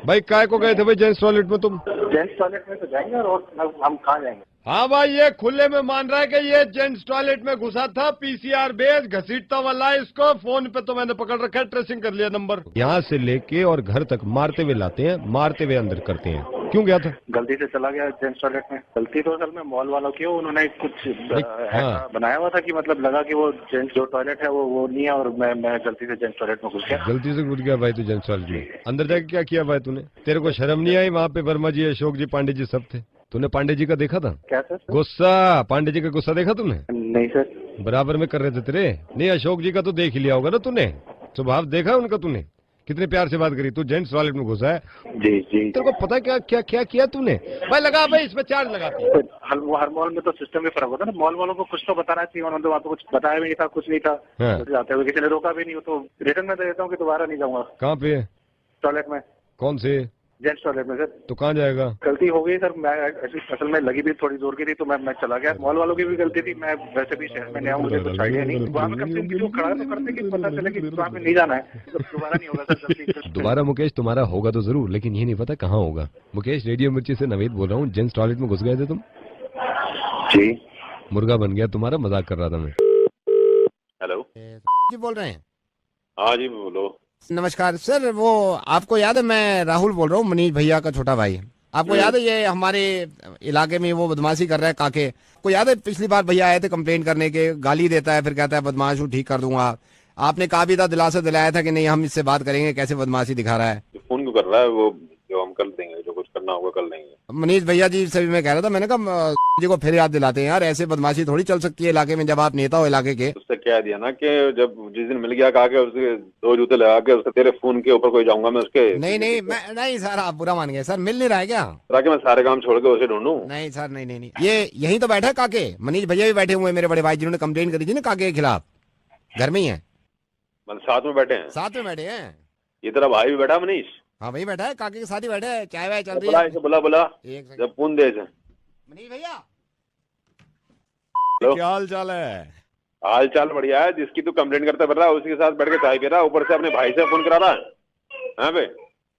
भाई, काय को गए थे भाई जेंट्स टॉयलेट में तुम? जेंट्स टॉयलेट में तो जाएंगे, और हम कहाँ जाएंगे? हाँ भाई, ये खुले में मान रहा है कि ये जेंट्स टॉयलेट में घुसा था। पीसीआर बेस घसीटता वाला है इसको। फोन पे तो मैंने पकड़ रखा है, ट्रेसिंग कर लिया नंबर। यहाँ से लेके और घर तक मारते हुए लाते हैं, मारते हुए अंदर करते हैं। क्यों गया था? गलती से चला गया जेंट्स टॉयलेट में। गलती तो असल में मॉल वालों की, उन्होंने कुछ ऐसा बनाया हुआ था कि मतलब लगा कि वो जेंट्स जो टॉयलेट है वो नहीं है, और मैं गलती से जेंट्स टॉयलेट में घुस गया। गलती से घुस गया भाई तू जेंट्स टॉयलेट में? अंदर जाके क्या किया भाई तूने? तेरे को शर्म नहीं आई? वहाँ पे वर्मा जी, अशोक जी, पांडे जी सब थे। तूने पांडे जी का देखा था? क्या सर? गुस्सा, पांडे जी का गुस्सा देखा तूने? नहीं सर। बराबर में कर रहे थे तेरे। नहीं, अशोक जी का तो देख ही लिया होगा ना तूने, स्वभाव देखा उनका तूने? कितने प्यार से बात करी। तू जेंट्स टॉयलेट में घुसा है। जी जी। तेरे को पता क्या क्या क्या किया तूने? भाई लगा भाई, इसमें चार्ज लगाती है। हर मॉल में तो सिस्टम में फर्क होता है ना। मॉल वालों को कुछ तो बताना चाहिए, उन्होंने तो आपको कुछ बताया भी नहीं था, कुछ नहीं था। जाते हुए किसी ने रोका भी नहीं हो, तो रिटर्न में दे देता हूँ कि दोबारा नहीं जाऊंगा। कहाँ पे? टॉयलेट में। कौन से? जेंट्स टॉयलेट में सर। तो कहाँ जाएगा? गलती हो गई सर, मैं असल में लगी भी थोड़ी जोर की थी, तो मैं चला गया। मॉल वालों की भी गलती थी। मैं वैसे भी शहर में नया हूँ, मुझे कुछ आइडिया नहीं। वहाँ पे कम से कम खड़ा तो करते कि पता चले कि वहाँ पे नहीं जाना है, तो दोबारा नहीं होगा सर। दोबारा मुकेश तुम्हारा होगा तो जरूर, लेकिन ये नहीं पता कहाँ होगा। मुकेश, रेडियो मिर्ची से नवेद बोल रहा हूँ। जेंट्स टॉयलेट में घुस गए थे तुम? जी। मुर्गा बन गया तुम्हारा, मजाक कर रहा था मैं। हेलो जी, बोल रहे हैं? हाँ जी बोलो। नमस्कार सर, वो आपको याद है, मैं राहुल बोल रहा हूँ, मनीष भैया का छोटा भाई। आपको याद है ये हमारे इलाके में वो बदमाशी कर रहा है काके? को याद है पिछली बार भैया आए थे कंप्लेंट करने के, गाली देता है, फिर कहता है बदमाश हूँ, ठीक कर दूंगा। आपने कहा भी था, दिलासा दिलाया था कि नहीं हम इससे बात करेंगे, कैसे बदमाशी दिखा रहा है। फोन क्यों कर रहा है? वो जो हम कर देंगे, जो कुछ करना होगा कर लेंगे। मनीष भैया जी से भी मैं कह रहा था, मैंने कहा जी को फिर याद दिलाते हैं यार, ऐसे बदमाशी थोड़ी चल सकती है इलाके में जब आप नेता हो इलाके के। उससे कह दिया ना कि जब जिस दिन मिल गया कहा के उसके 2 जूते लगा के उसके तेरे फोन के ऊपर कोई जाऊंगा मैं उसके। नहीं मैं नहीं सर, आप बुरा मान गए सर, मिल नहीं रहा है क्या? ताकि मैं सारे काम छोड़ के उसे ढूंढूं? नहीं सर, नहीं ये यही तो बैठा है काके। मनीष भैया भी बैठे हुए मेरे बड़े भाई, जिन्होंने कंप्लेंट करी थी ना काके के खिलाफ, घर में ही है। मतलब साथ में बैठे हैं? साथ में बैठे हैं। ये तेरा भाई भी बैठा मनीष? हाँ भाई बैठा है, काके के साथ ही बैठा है, चाय वाय चल रही है। बुला जब फोन दे। मनीष भैया क्या हाल चाल है? हाल चाल बढ़िया है। जिसकी तू कंप्लेंट करता फिर रहा है उसी के साथ बैठ के चाय पी रहा है, ऊपर से अपने भाई से फोन करा रहा है। हाँ भाई,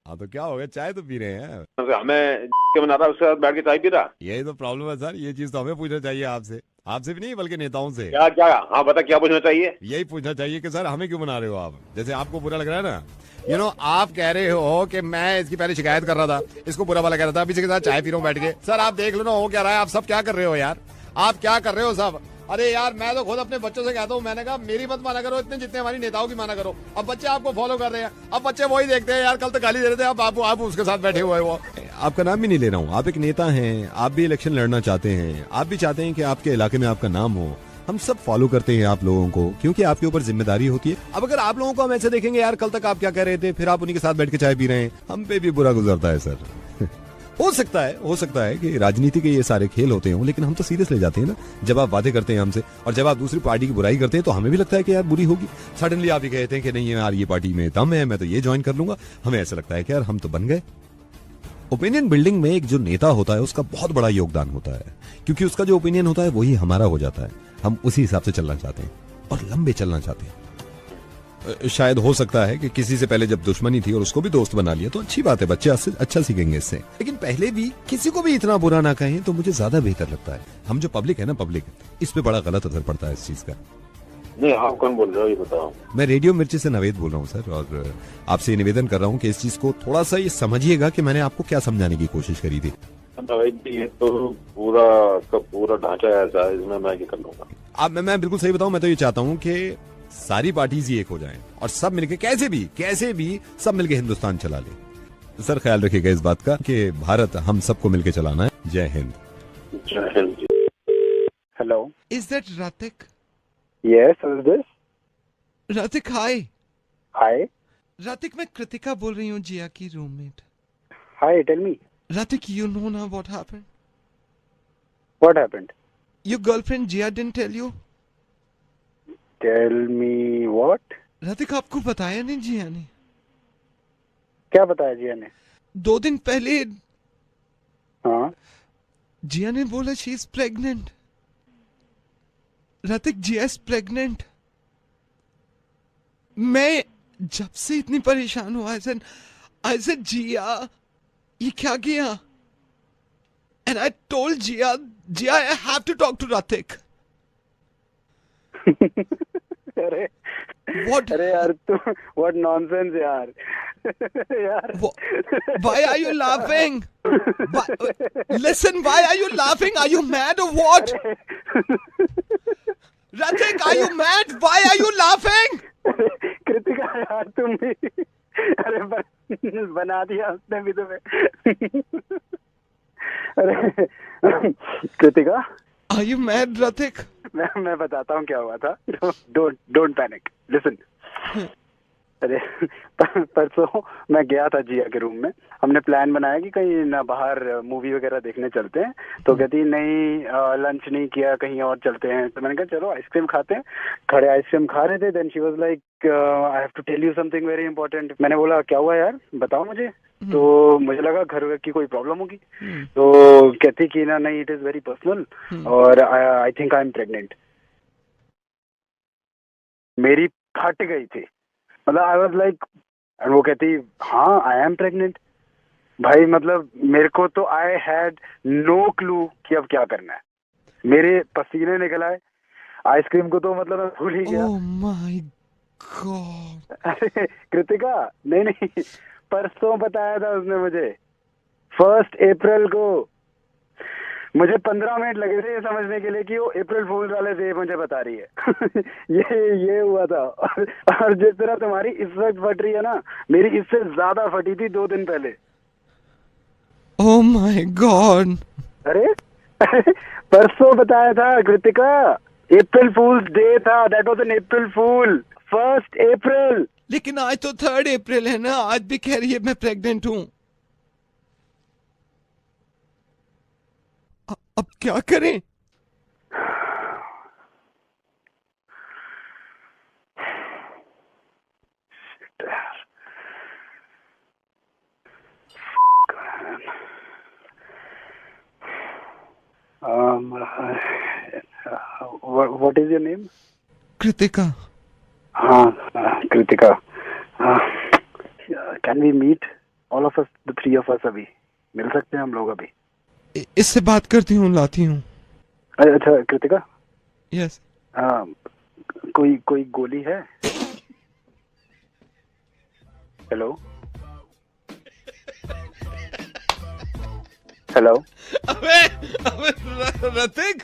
हाँ तो क्या हो गया, चाय तो पी रहे हैं। हमें बना रहा है, उसके साथ बैठ के चाय पी रहा। यही तो प्रॉब्लम है सर, ये चीज तो हमें पूछना चाहिए आपसे। आपसे भी नहीं बल्कि नेताओं से। क्या? हाँ बता, क्या पूछना चाहिए? यही पूछना चाहिए कि सर हमें क्यों बना रहे हो आप? जैसे आपको बुरा लग रहा है ना, आप कह रहे हो कि मैं इसकी पहले शिकायत कर रहा था, इसको बुरा वाला कह रहा था, अभी इसके साथ चाय पी रहा हूँ बैठ के। सर आप देख लो ना हो क्या रहा है। आप सब क्या कर रहे हो यार? आप क्या कर रहे हो सब? अरे यार, मैं तो खुद अपने बच्चों से कहता हूँ, मैंने कहा मेरी मत माना करो इतने जितने हमारी नेताओं की माना करो। अब बच्चे आपको फॉलो कर रहे हैं, अब बच्चे वही देखते हैं यार, कल तक गाली दे रहे थे, अब आप उसके साथ बैठे हुए हो। आपका नाम भी नहीं ले रहा हूँ, आप एक नेता हैं, आप भी इलेक्शन लड़ना चाहते हैं, आप भी चाहते हैं कि आपके इलाके में आपका नाम हो। हम सब फॉलो करते हैं आप लोगों को, क्योंकि आपके ऊपर जिम्मेदारी होती है। अब अगर आप लोगों को हम ऐसे देखेंगे यार, कल तक आप क्या कह रहे थे, फिर आप उन्हीं के साथ बैठ के चाय पी रहे हैं, हम पे भी बुरा गुजरता है सर। हो सकता है कि राजनीति के ये सारे खेल होते हों, लेकिन हम तो सीरियस ले जाते हैं ना जब आप वादे करते हैं हमसे, और जब आप दूसरी पार्टी की बुराई करते हैं तो हमें भी लगता है कि यार बुरी होगी। सडनली आप ये कहते हैं कि नहीं यार ये पार्टी में दम है, मैं तो ये ज्वाइन कर लूंगा। हमें ऐसा लगता है कि यार हम तो बन गए। ओपिनियन बिल्डिंग में एक जो नेता होता है उसका बहुत बड़ा योगदान होता है, क्योंकि उसका जो ओपिनियन होता है वही हमारा हो जाता है। हम उसी हिसाब से चलना चाहते हैं और लंबे चलना चाहते हैं। शायद हो सकता है कि किसी से पहले जब दुश्मनी थी और उसको भी दोस्त बना लिया, तो अच्छी बात है, बच्चे अच्छा सीखेंगे इससे। लेकिन पहले भी किसी को भी इतना बुरा ना कहें तो मुझे ज्यादा बेहतर लगता है। हम जो पब्लिक है ना, पब्लिक, इस पे बड़ा गलत असर पड़ता है इस चीज का। नहीं, आप कौन बोल रहे हो ये बताओ। मैं रेडियो मिर्ची से नवेद बोल रहा हूँ सर, और आपसे ये निवेदन कर रहा हूँ कि इस चीज को थोड़ा सा ये समझिएगा कि मैंने आपको क्या समझाने की कोशिश करी थी। नवेद जी, ये तो पूरा ढांचा ऐसा है, इसमें मैं क्या कर लूंगा। अब मैं बिल्कुल सही बताऊं, मैं तो ये चाहता हूं कि सारी पार्टीज ही एक हो जाएं और सब मिलके कैसे भी सब मिलके हिंदुस्तान चला ले। सर ख्याल रखिएगा इस बात का कि भारत हम सबको मिलके चलाना है। जय हिंद। जय हिंद। हेलो, इज दैट रातिक? Yes, who is this? रातिक, हाय। हाय रातिक, मैं कृतिका बोल रही हूँ, जिया की रूममेट। हाय, टेल मी। रातिक, you know now what happened? What happened? Your girlfriend Jia didn't tell you? Tell me what? रातिक, आपको बताया नहीं जिया ने? क्या बताया जिया ने? 2 दिन पहले हाँ, जिया ने बोला she is pregnant. रातिक, जिया is pregnant. मैं जब से इतनी परेशान हुआ, I said जिया, ये क्या किया? And I told Jia, I have to talk to Ratik. अरे What? अरे यार तू, what nonsense यार। यार Why are you laughing? Listen, why are you laughing? Are you mad or what? Ratik, are you mad? Why are you laughing? Kritika यार, तुम भी अरे बना दिया उसने भी तुम्हें। अरे Kritika, Are you mad, Ratik? मैं बताता हूँ क्या हुआ था। Don't panic, listen. अरे परसों मैं गया था जिया के रूम में। हमने प्लान बनाया कि कहीं ना बाहर मूवी वगैरह देखने चलते हैं, तो कहती नहीं लंच नहीं किया, कहीं और चलते हैं। तो मैंने कहा चलो आइसक्रीम खाते हैं। खड़े आइसक्रीम खा रहे थे, then she was like I have to tell you something very important. मैंने बोला क्या हुआ यार, बताओ मुझे। तो मुझे लगा घर की कोई प्रॉब्लम होगी। तो कहती कि ना नहीं, इट इज वेरी पर्सनल और I think I am pregnant. मेरी फट गई थी, मतलब आई वाज लाइक, वो कहती हाँ आई एम प्रेग्नेंट। भाई मतलब मेरे को तो आई हैड नो क्लू कि अब क्या करना है। मेरे पसीने निकल आए, आइसक्रीम को तो मतलब मैं भूल ही गया। Oh my God. अरे कृतिका, नहीं परसों बताया था उसने मुझे, 1 अप्रैल को। मुझे 15 मिनट लगे थे ये समझने के लिए कि वो अप्रैल फूल वाले थे, मुझे बता रही है। ये हुआ था। और जिस तरह तुम्हारी इस वक्त फट रही है ना, मेरी इससे ज्यादा फटी थी 2 दिन पहले। Oh my God. अरे परसों बताया था कृतिका, अप्रैल फूल्स डे था, दैट वाज एन अप्रैल फूल, 1 अप्रैल। लेकिन आज तो 3 अप्रैल है ना, आज भी कह रही है मैं प्रेग्नेंट हूँ। अब क्या करें? What is your name? Kritika. हाँ, Kritika. Can we meet all of us, the 3 of us? अभी मिल सकते हैं हम लोग अभी? इससे बात करती हूँ, लाती हूँ। अच्छा कृतिका। यस। कोई गोली है? Hello hello. अबे रतिक,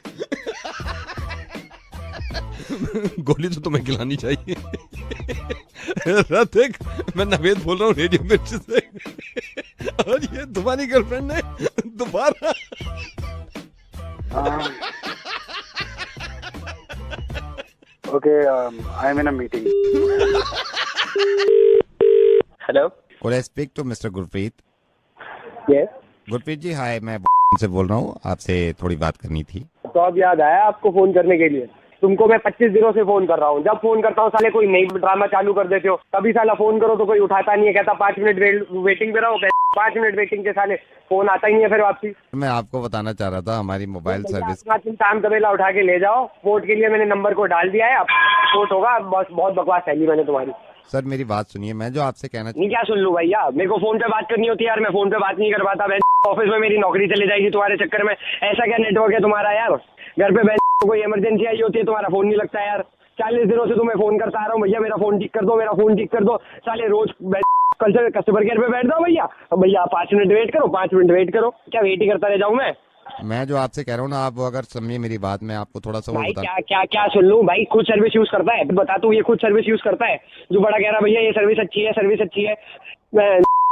गोली तो तुम्हें खिलानी चाहिए। रतिक, मैं नवेद बोल रहा हूँ रेडियो मिर्ची से, और ये तुम्हारी गर्लफ्रेंड ने दोबारा okay, I am in a meeting. Hello, Could I speak to Mr. Gurpreet? Yes. Gurpreet ji hi, मैं से बोल रहा हूँ, आपसे थोड़ी बात करनी थी। तो अब याद आया आपको फोन करने के लिए? तुमको मैं 25 दिनों से फोन कर रहा हूँ। जब फोन करता हूँ साले कोई नई ड्रामा चालू कर देते हो। कभी साला फोन करो तो कोई उठाता नहीं है, कहता 5 मिनट वेटिंग पे रहो। 5 मिनट वेटिंग के साले फोन आता ही नहीं है फिर वापसी। मैं आपको बताना चाह रहा था हमारी मोबाइल सर्विस। तुम काम तबेला उठा के ले जाओ। पोर्ट के लिए मैंने नंबर को डाल दिया है, अब पोर्ट होगा। बहुत बकवास फैली मैंने तुम्हारी। सर मेरी बात सुनिए, मैं जो आपसे कहना नहीं क्या सुन लूं भैया, मेरे को फोन पे बात करनी होती है यार, मैं फोन पे बात नहीं कर पाता। ऑफिस में मेरी नौकरी चली जाएगी तुम्हारे चक्कर में। ऐसा क्या नेटवर्क है तुम्हारा यार? घर पे कोई इमरजेंसी आई होती है, तुम्हारा फोन नहीं लगता यार। 40 दिनों से तुम्हें फोन करता आ रहा हूँ, भैया मेरा फोन ठीक कर दो, मेरा फोन ठीक कर दो। साले रोज कल से कस्टमर केयर पे बैठ जाओ भैया। भैया 5 मिनट वेट करो, 5 मिनट वेट करो। क्या वेट ही करता रह जाऊँ मैं जो आपसे कह रहा हूँ ना, आप अगर समझिए मेरी बात, मैं आपको थोड़ा सा वो भाई। बता। क्या सुन लूं भाई? खुद सर्विस यूज करता है, बता तू, ये खुद सर्विस यूज करता है जो बड़ा कह रहा भैया ये सर्विस अच्छी है, सर्विस अच्छी है।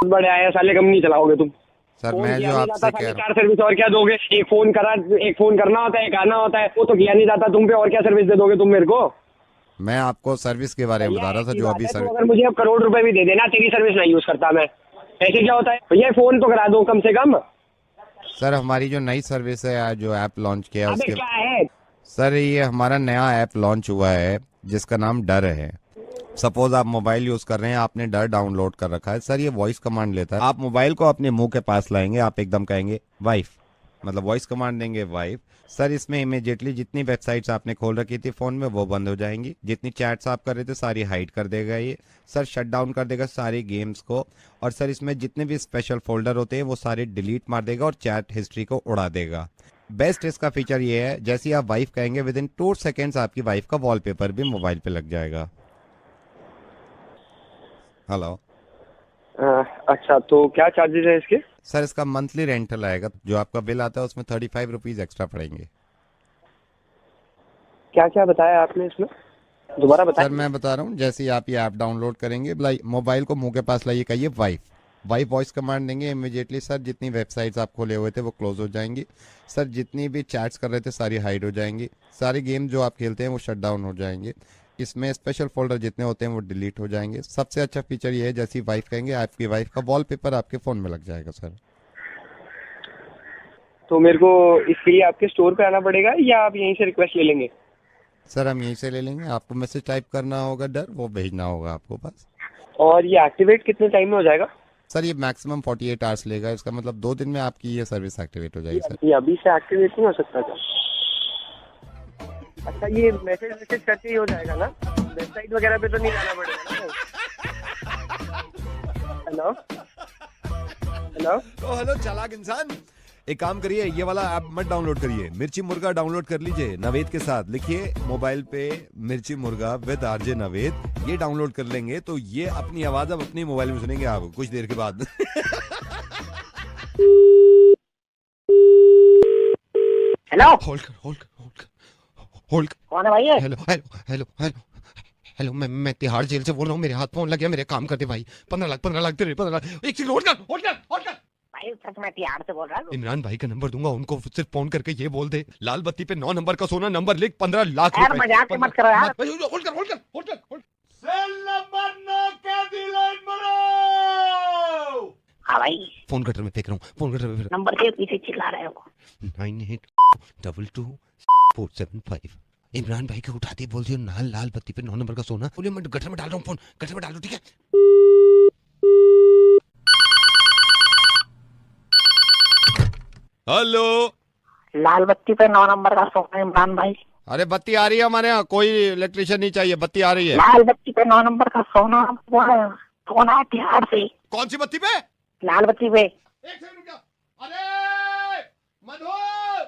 बड़े आया साले, कंपनी चलाओगे तुम। सर मैं जो आपसे कह रहा हूँ, 4 सर्विस और क्या दोगे? एक फोन करना होता है, एक आना होता है, वो तो किया नहीं जाता तुम पे, और क्या सर्विस दे दोगे तुम मेरे को? मैं आपको सर्विस के बारे में बता रहा था जो अभी सर्विस। अगर मुझे अब करोड़ रुपए भी दे देना, तेरी सर्विस नहीं यूज करता मैं। ऐसे क्या होता है भैया? फोन तो करा दो कम से कम। सर हमारी जो नई सर्विस है, जो ऐप लॉन्च किया है उसके, क्या है सर ये हमारा नया ऐप लॉन्च हुआ है जिसका नाम डर है। सपोज आप मोबाइल यूज कर रहे हैं, आपने डर डाउनलोड कर रखा है। सर ये वॉइस कमांड लेता है। आप मोबाइल को अपने मुंह के पास लाएंगे, आप एकदम कहेंगे वाइफ, मतलब वॉइस कमांड देंगे वाइफ। सर इसमें इमीडिएटली जितनी वेबसाइट्स आपने खोल रखी थी फोन में वो बंद हो जाएंगी, जितनी चैट्स आप कर रहे थे सारी हाइड कर देगा ये। सर शट डाउन कर देगा सारी गेम्स को, और सर इसमें जितने भी स्पेशल फोल्डर होते हैं वो सारे डिलीट मार देगा और चैट हिस्ट्री को उड़ा देगा। बेस्ट इसका फीचर ये है, जैसे ही आप वाइफ कहेंगे विद इन 2 सेकेंड्स आपकी वाइफ का वॉलपेपर भी मोबाइल पे लग जाएगा। हेलो। अच्छा, तो क्या चार्जेस है इसके? सर इसका मंथली रेंटल आएगा, जो आपका बिल आता है उसमें 35 रुपीज एक्स्ट्रा पड़ेंगे। क्या क्या बताया आपने इसमें? दोबारा बताइए। सर मैं बता रहा हूँ, जैसे ही आप ये ऐप डाउनलोड करेंगे, मोबाइल को मुंह के पास लाइए, कहिए वाइफ वॉइस कमांड देंगे, इमीडिएटली सर जितनी वेबसाइट्स आप खोले हुए थे वो क्लोज हो जाएंगी। सर जितनी भी चैट्स कर रहे थे सारी हाइड हो जाएंगी, सारी गेम जो आप खेलते हैं वो शट डाउन हो जाएंगे। इसमें स्पेशल फोल्डर जितने होते हैं वो डिलीट हो जाएंगे। सबसे अच्छा फीचर ये है, जैसी वाइफ कहेंगे आपकी वाइफ का वॉलपेपर आपके फोन में लग जाएगा। सर तो मेरे को इसके लिए आपके स्टोर पे आना पड़ेगा या आप यहीं से रिक्वेस्ट ले लेंगे? सर हम यहीं से ले लेंगे, आपको मैसेज टाइप करना होगा डर, वो भेजना होगा आपको बस। और ये एक्टिवेट कितने टाइम में हो जाएगा? सर ये मैक्सिमम 48 आवर्स लेगा, इसका मतलब 2 दिन में आपकी ये सर्विस एक्टिवेट हो जाएगी। सर ये अभी से एक्टिवेट नहीं हो सकता था? अच्छा, ये मैसेज करके ही हो जाएगा ना? वेबसाइट वगैरह पे तो नहीं जाना पड़ेगा ना? हेलो चालाक इंसान, एक काम करिए, ये वाला ऐप मत डाउनलोड करिए, मिर्ची मुर्गा डाउनलोड कर लीजिए नवेद के साथ। लिखिए मोबाइल पे मिर्ची मुर्गा विद आरजे नवेद, ये डाउनलोड कर लेंगे तो ये अपनी आवाज अब अपनी मोबाइल में सुनेंगे आप कुछ देर के बाद। हेलो, होल्ड कौन है भाई ये? हेलो, मैं तिहाड़ जेल से बोल रहा हूँ, मेरे हाथ फोन लग गया, मेरे काम करते भाई। 15 लाख 15 लाख 1 सेकंड होल्ड कर। भाई सच में तिहाड़ से बोल रहा हूँ। इमरान भाई का नंबर दूंगा, उनको सिर्फ फोन करके ये बोल दे, लाल बत्ती पे 9 नंबर का सोना, नंबर लिख, 15 लाख यार मजाक मत करो यार। होल्ड कर। सेल नंबर 9 के दिलाइन मरो। हाँ भाई, फोन कटर में फेंक रहा हूँ, फोन कटर में नंबर के पीछे चिल्ला रहे हो। 98222475। इमरान भाई को उठाती बोल दियो, लाल बत्ती पे 9 नंबर का सोना। बोलिए मैं गटर में डाल रहा हूँ, फोन गटर में डाल दो, ठीक है? हेलो, लाल बत्ती पे 9 नंबर का सोना इमरान भाई। अरे बत्ती आ रही है हमारे यहाँ, कोई इलेक्ट्रिशियन नहीं चाहिए, बत्ती आ रही है। लाल बत्ती पे 9 नंबर का सोना सोना है तिहाड़ से। कौन सी बत्ती पे? लाल बत्ती पे। एक सेकंड रुक जा। अरे मधुर,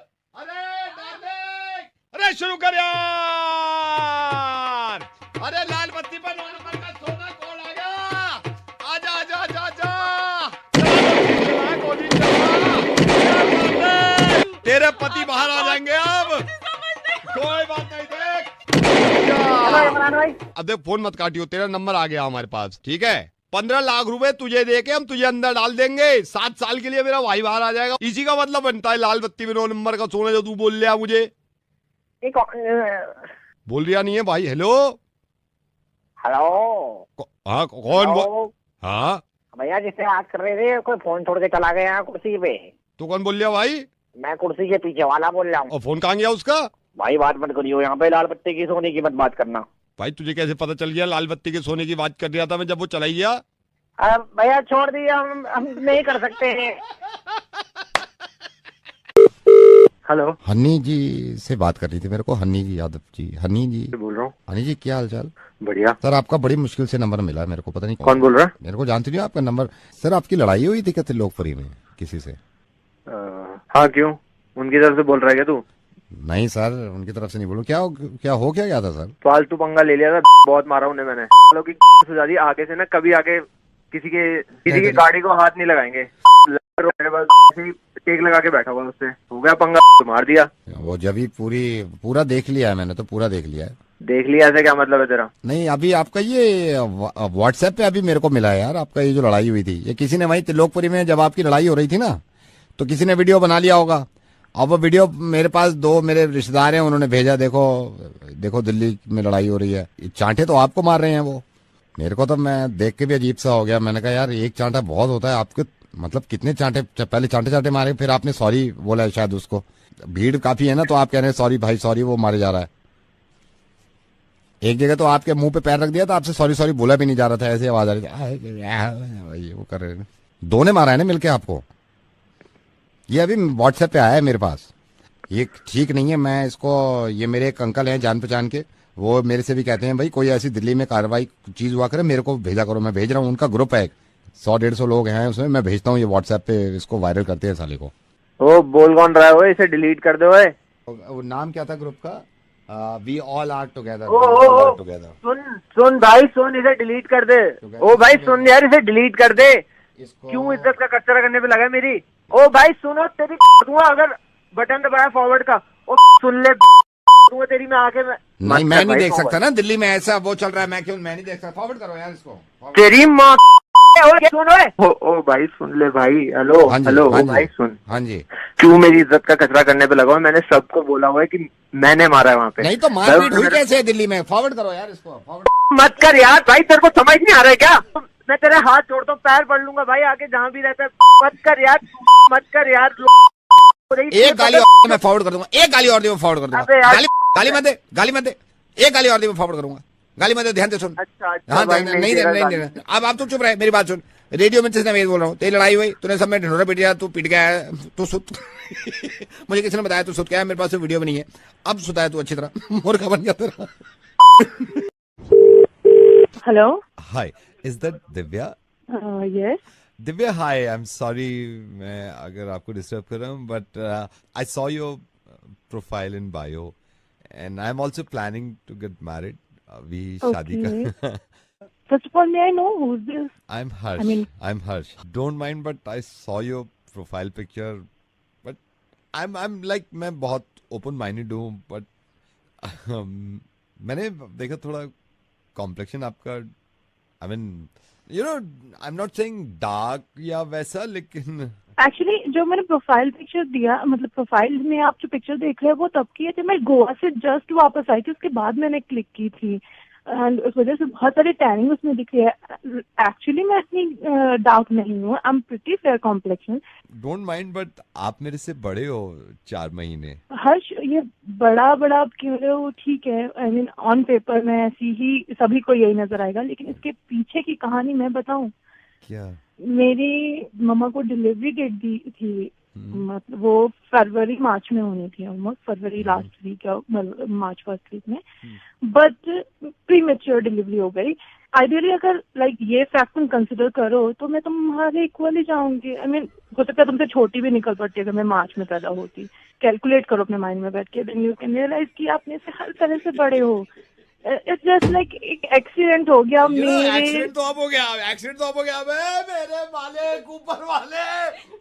अरे शुरू कर यार। अरे लाल बत्ती पे 9 नंबर का सोना कौन आ गया? आजा आजा आजा आजा। गोली चला, तेरे पति बाहर आ जाएंगे अब। कोई बात नहीं, देख। अब देख, फोन मत काटियो, तेरा नंबर आ गया हमारे पास, ठीक है? 15 लाख रुपए तुझे देके हम तुझे अंदर डाल देंगे, 7 साल के लिए मेरा भाई बाहर आ जाएगा। इसी का मतलब बनता है लाल बत्ती में 9 नंबर का सोना, जो तू बोल रहा मुझे। बोल रिया नहीं है भाई। हेलो हाँ, कौन? हाँ भैया, जिससे बात कर रहे थे कोई फोन छोड़ के चला गया कुर्सी पे। तू कौन बोल रहा भाई? मैं कुर्सी के पीछे वाला बोल रहा हूँ। और फोन कहाँ गया उसका? भाई बात मत करियो, यहाँ पे लाल बत्ती की सोने की मत बात करना। भाई तुझे कैसे पता चल गया लाल बत्ती के सोने की बात कर रहा था मैं, जब वो चला गया? भैया छोड़ दिया, हम नहीं कर सकते हैं। हेलो, हनी जी से बात करनी थी मेरे को, हनी जी यादव जी। हनी जी बोल रहा हूँ। हनी जी क्या हाल चाल? बढ़िया सर, आपका बड़ी मुश्किल से नंबर मिला मेरे को, पता नहीं कौन बोल रहा है? मेरे को जानती नहीं आपका नंबर। सर, आपकी लड़ाई हुई थी क्या त्रिलोकपुरी में किसी से? हाँ, क्यों? उनकी तरफ से बोल रहा है क्या तू? नहीं सर, उनकी तरफ से नहीं बोलूं। क्या गया था सर? फालतू पंगा ले लिया था, बहुत मारा उन्हें मैंने। लोग की सुझा दी, आगे से ना कभी आगे किसी की गाड़ी को हाथ नहीं लगाएंगे। टेक लगा के बैठा हुआ, उससे हो गया पंगा तो मार दिया। वो जब ही पूरा देख लिया है मैंने, तो पूरा देख लिया है। देख लिया ऐसे क्या मतलब है तेरा? नहीं, अभी आपका ये व्हाट्सएप पे अभी मेरे को मिला है यार, आपका ये जो लड़ाई हुई थी, ये किसी ने वहीं त्रिलोकपुरी में जब आपकी लड़ाई हो रही थी ना, तो किसी ने वीडियो बना लिया होगा। अब वो वीडियो मेरे पास 2 मेरे रिश्तेदार हैं, उन्होंने भेजा, देखो दिल्ली में लड़ाई हो रही है, चांटे तो आपको मार रहे हैं वो। मेरे को तो मैं देख के भी अजीब सा हो गया। मैंने कहा यार, एक चांटा बहुत होता है, आपके मतलब कितने चांटे? पहले चांटे मारे, फिर आपने सॉरी बोला है शायद उसको। भीड़ काफी है ना, तो आप कह रहे हैं सॉरी भाई सॉरी, वो मारे जा रहा है। एक जगह तो आपके मुंह पे पैर रख दिया था, आपसे सॉरी बोला भी नहीं जा रहा था, ऐसी आवाज आ रही थी, वो कर रहे हैं। 2 ने मारा है ना मिलके आपको। ये अभी व्हाट्सएप पे आया है मेरे पास। ये ठीक नहीं है। मैं इसको, ये मेरे एक अंकल हैं जान पहचान के, वो मेरे से भी कहते हैं भाई कोई ऐसी दिल्ली में कार्रवाई चीज हुआ करे मेरे को भेजा करो। मैं भेज रहा हूँ, उनका ग्रुप है 100-150 लोग हैं उसमें, मैं भेजता हूँ ये व्हाट्सएप पे, इसको वायरल करते हैं साले को। ओ बोल कौन रहा है वो? इसे डिलीट कर दो। वो नाम क्या था ग्रुप का? We all are together. सुन भाई सुन, इसे डिलीट कर दे। ओ भाई सुन यार, इसे डिलीट कर दे। क्यों इज्जत का कचरा करने पे लगा मेरी? ओ भाई सुनो, तेरी दूंगा अगर बटन दबाया फॉरवर्ड का। ओ सुन ले, तेरी में आके नहीं, मैं नहीं देख सकता ना, दिल्ली में ऐसा वो चल रहा है, मैं नहीं देख सकता। फॉरवर्ड करो यार इसको। तेरी माँ सुनो। ओ भाई सुन ले भाई। हेलो हेलो भाई सुन। हाँ जी, क्यों मेरी इज्जत का कचरा करने पे लगा? मैंने सबको बोला हुआ है कि मैंने मारा है वहाँ पे। नहीं तो मारपीट हुई कैसे है दिल्ली में? फॉरवर्ड करो यार इसको। मत कर यार भाई, तेरे को समझ नहीं आ रहा है क्या? मैं तेरे हाथ जोड़ता हूँ, पैर पड़ लूंगा भाई, आगे जहाँ भी रहता है। मत कर यार, मत कर यार। एक गाली और मैं फॉरवर्ड कर दूंगा, एक गाली और मैं फॉरवर्ड कर दूंगा। गाली मत दे, एक गाली और मैं फॉरवर्ड करूंगा। गाली मत दे, ध्यान से सुन। अच्छा, हाँ, नहीं दे। अब आप तो चुप रहे, मेरी बात सुन। रेडियो में से मैं बोल रहा हूँ, तेरी लड़ाई हुई, तूने सब में ढिंढोरा पीट गया, तू पीट गया है, तू सुत। मुझे किसी ने बताया तू सुत गया है, मेरे पास वीडियो भी नहीं है। अब सुता है तू अच्छी तरह, मुर्गा बन गया तेरा। Hello, hi, is that Divya? Yes Divya, hi, I am sorry मैं अगर आपको डिस्टर्ब कर रहा हूँ, but I saw your profile in bio and I am also planning to get married. अभी शादी का। First of all, may I know who's this? I'm Harsh. I'm Harsh. Don't mind, but I saw your profile picture. But I'm like, मैं बहुत open minded हूँ, but मैंने देखा थोड़ा complexion आपका, I mean, you know, I'm not saying dark या वैसा, लेकिन एक्चुअली जो मैंने प्रोफाइल पिक्चर दिया, मतलब प्रोफाइल में आप जो पिक्चर देख रहे हैं वो तब की है जब मैं गोवा से जस्ट वापस आई थी, उसके बाद मैंने क्लिक की थी एंड उस वजह से बहुत सारी टैनिंग उसमें दिख रही है। एक्चुअली मैं इतनी डार्क नहीं हूँ, I am pretty fair complexion. Don't mind, but आप मेरे से बड़े हो 4 महीने। हर्ष, ये बड़ा आप क्यों रहे हो? ठीक है, आई मीन ऑन पेपर में ऐसी ही सभी को यही नजर आएगा, लेकिन इसके पीछे की कहानी मैं बताऊं क्या? मेरी मम्मा को डिलीवरी डेट दी थी, मतलब वो फरवरी मार्च में होनी थी, ऑलमोस्ट फरवरी लास्ट वीक या मार्च फर्स्ट वीक में, बट प्री मेच्योर डिलीवरी हो गई। आइडियली अगर लाइक ये फैक्ट तुम कंसिडर करो तो मैं तुम्हारे इक्वल ही जाऊंगी। आई मीन हो सकता है तुमसे छोटी भी निकल पड़ती अगर मैं मार्च में पैदा होती। कैलकुलेट करो अपने माइंड में बैठ के, देन यू कैन रियलाइज कि आप मेरे से हर तरह से बड़े हो। इट्स जस्ट लाइक एक एक्सीडेंट हो गया एक्सीडेंट तो अब हो गया मेरे मालिक ऊपर वाले,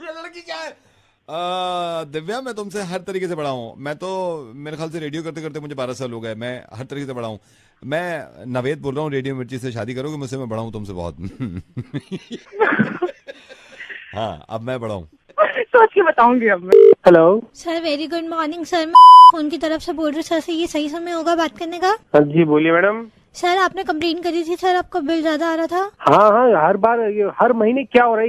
ये लड़की क्या है? दिव्या, मैं तुमसे हर तरीके से बड़ा हूँ। मैं तो मेरे ख्याल से रेडियो करते करते मुझे 12 साल हो गए, मैं हर तरीके से बड़ा हूँ। मैं नवेद बोल रहा हूँ, रेडियो मिर्ची से शादी करोगे मुझसे? मैं बड़ा हूँ तुमसे बहुत। हाँ, अब मैं बड़ा हूँ, सोच के बताऊंगी अब मैं। Hello sir, very good morning sir. मैं फोन की तरफ से बोल रही हूँ सर से, ये सही समय होगा बात करने का? हाँ जी, बोलिए मैडम। सर, आपने कंप्लेन करी थी सर, आपका बिल ज्यादा आ रहा था। हाँ, हर बार हर महीने क्या हो रहा है?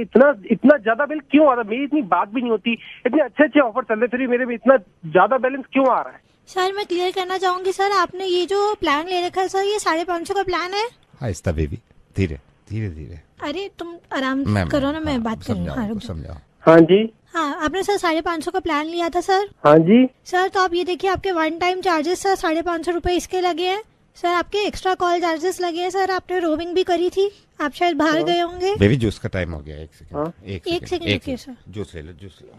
इतना ज्यादा बिल क्यों आ रहा है? मेरी इतनी बात भी नहीं होती, इतने अच्छे ऑफर चल रहे, फिर मेरे में इतना ज्यादा बैलेंस क्यों आ रहा है? सर, मैं क्लियर करना चाहूंगी सर, आपने ये जो प्लान ले रखा है सर, ये 550 का प्लान है। आहिस्ता बेबी, धीरे धीरे। अरे तुम आराम करो ना, मैं बात कर रही हूँ। समझाओ। हाँ जी, हाँ, आपने सर 550 का प्लान लिया था सर। हाँ जी सर, तो आप ये देखिए आपके वन टाइम चार्जेस सर 550 रुपए इसके लगे हैं सर। आपके एक्स्ट्रा कॉल चार्जेस लगे हैं सर। आपने रोमिंग भी करी थी, आप शायद बाहर गए होंगे। बेबी जूस का टाइम हो गया, एक सेकंड रुकिए सर। जूस ले लो, जूस ले लो।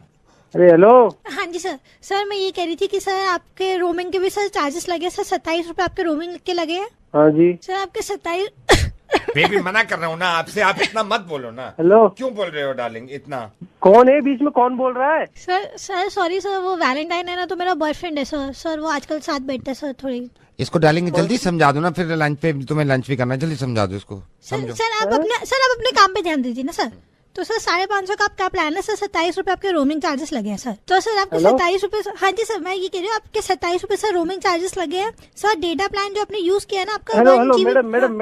अरे हेलो। हाँ जी सर। सर मैं ये कह रही थी कि सर आपके रोमिंग के भी सर चार्जेस लगे सर। 27 रुपए आपके रोमिंग के लगे हैं। हाँ जी सर आपके 27। बेबी मना कर रहा हूँ ना आपसे, आप इतना मत बोलो ना। हेलो। क्यों बोल रहे हो डार्लिंग इतना? कौन है बीच में, कौन बोल रहा है? सर सॉरी सर, वो वैलेंटाइन है ना, तो मेरा बॉयफ्रेंड है सर। सर वो आजकल साथ बैठता है सर। थोड़ी इसको डार्लिंग जल्दी समझा दो ना, फिर लंच पे तुम्हें लंच भी करना है, जल्दी समझा दो इसको। सर आप अपने काम पे ध्यान दीजिए ना सर। तो सर 550 का आपका प्लान है सर। 27 रुपए आपके रोमिंग चार्जेस लगे हैं सर। तो सर आपके 27 रुपए। हाँ जी सर, मैं ये कह रही हूँ आपके 27 रुपए सर रोमिंग चार्जेस लगे हैं सर। डेटा प्लान जो आपने यूज किया है ना आपका। हेलो हेलो मैडम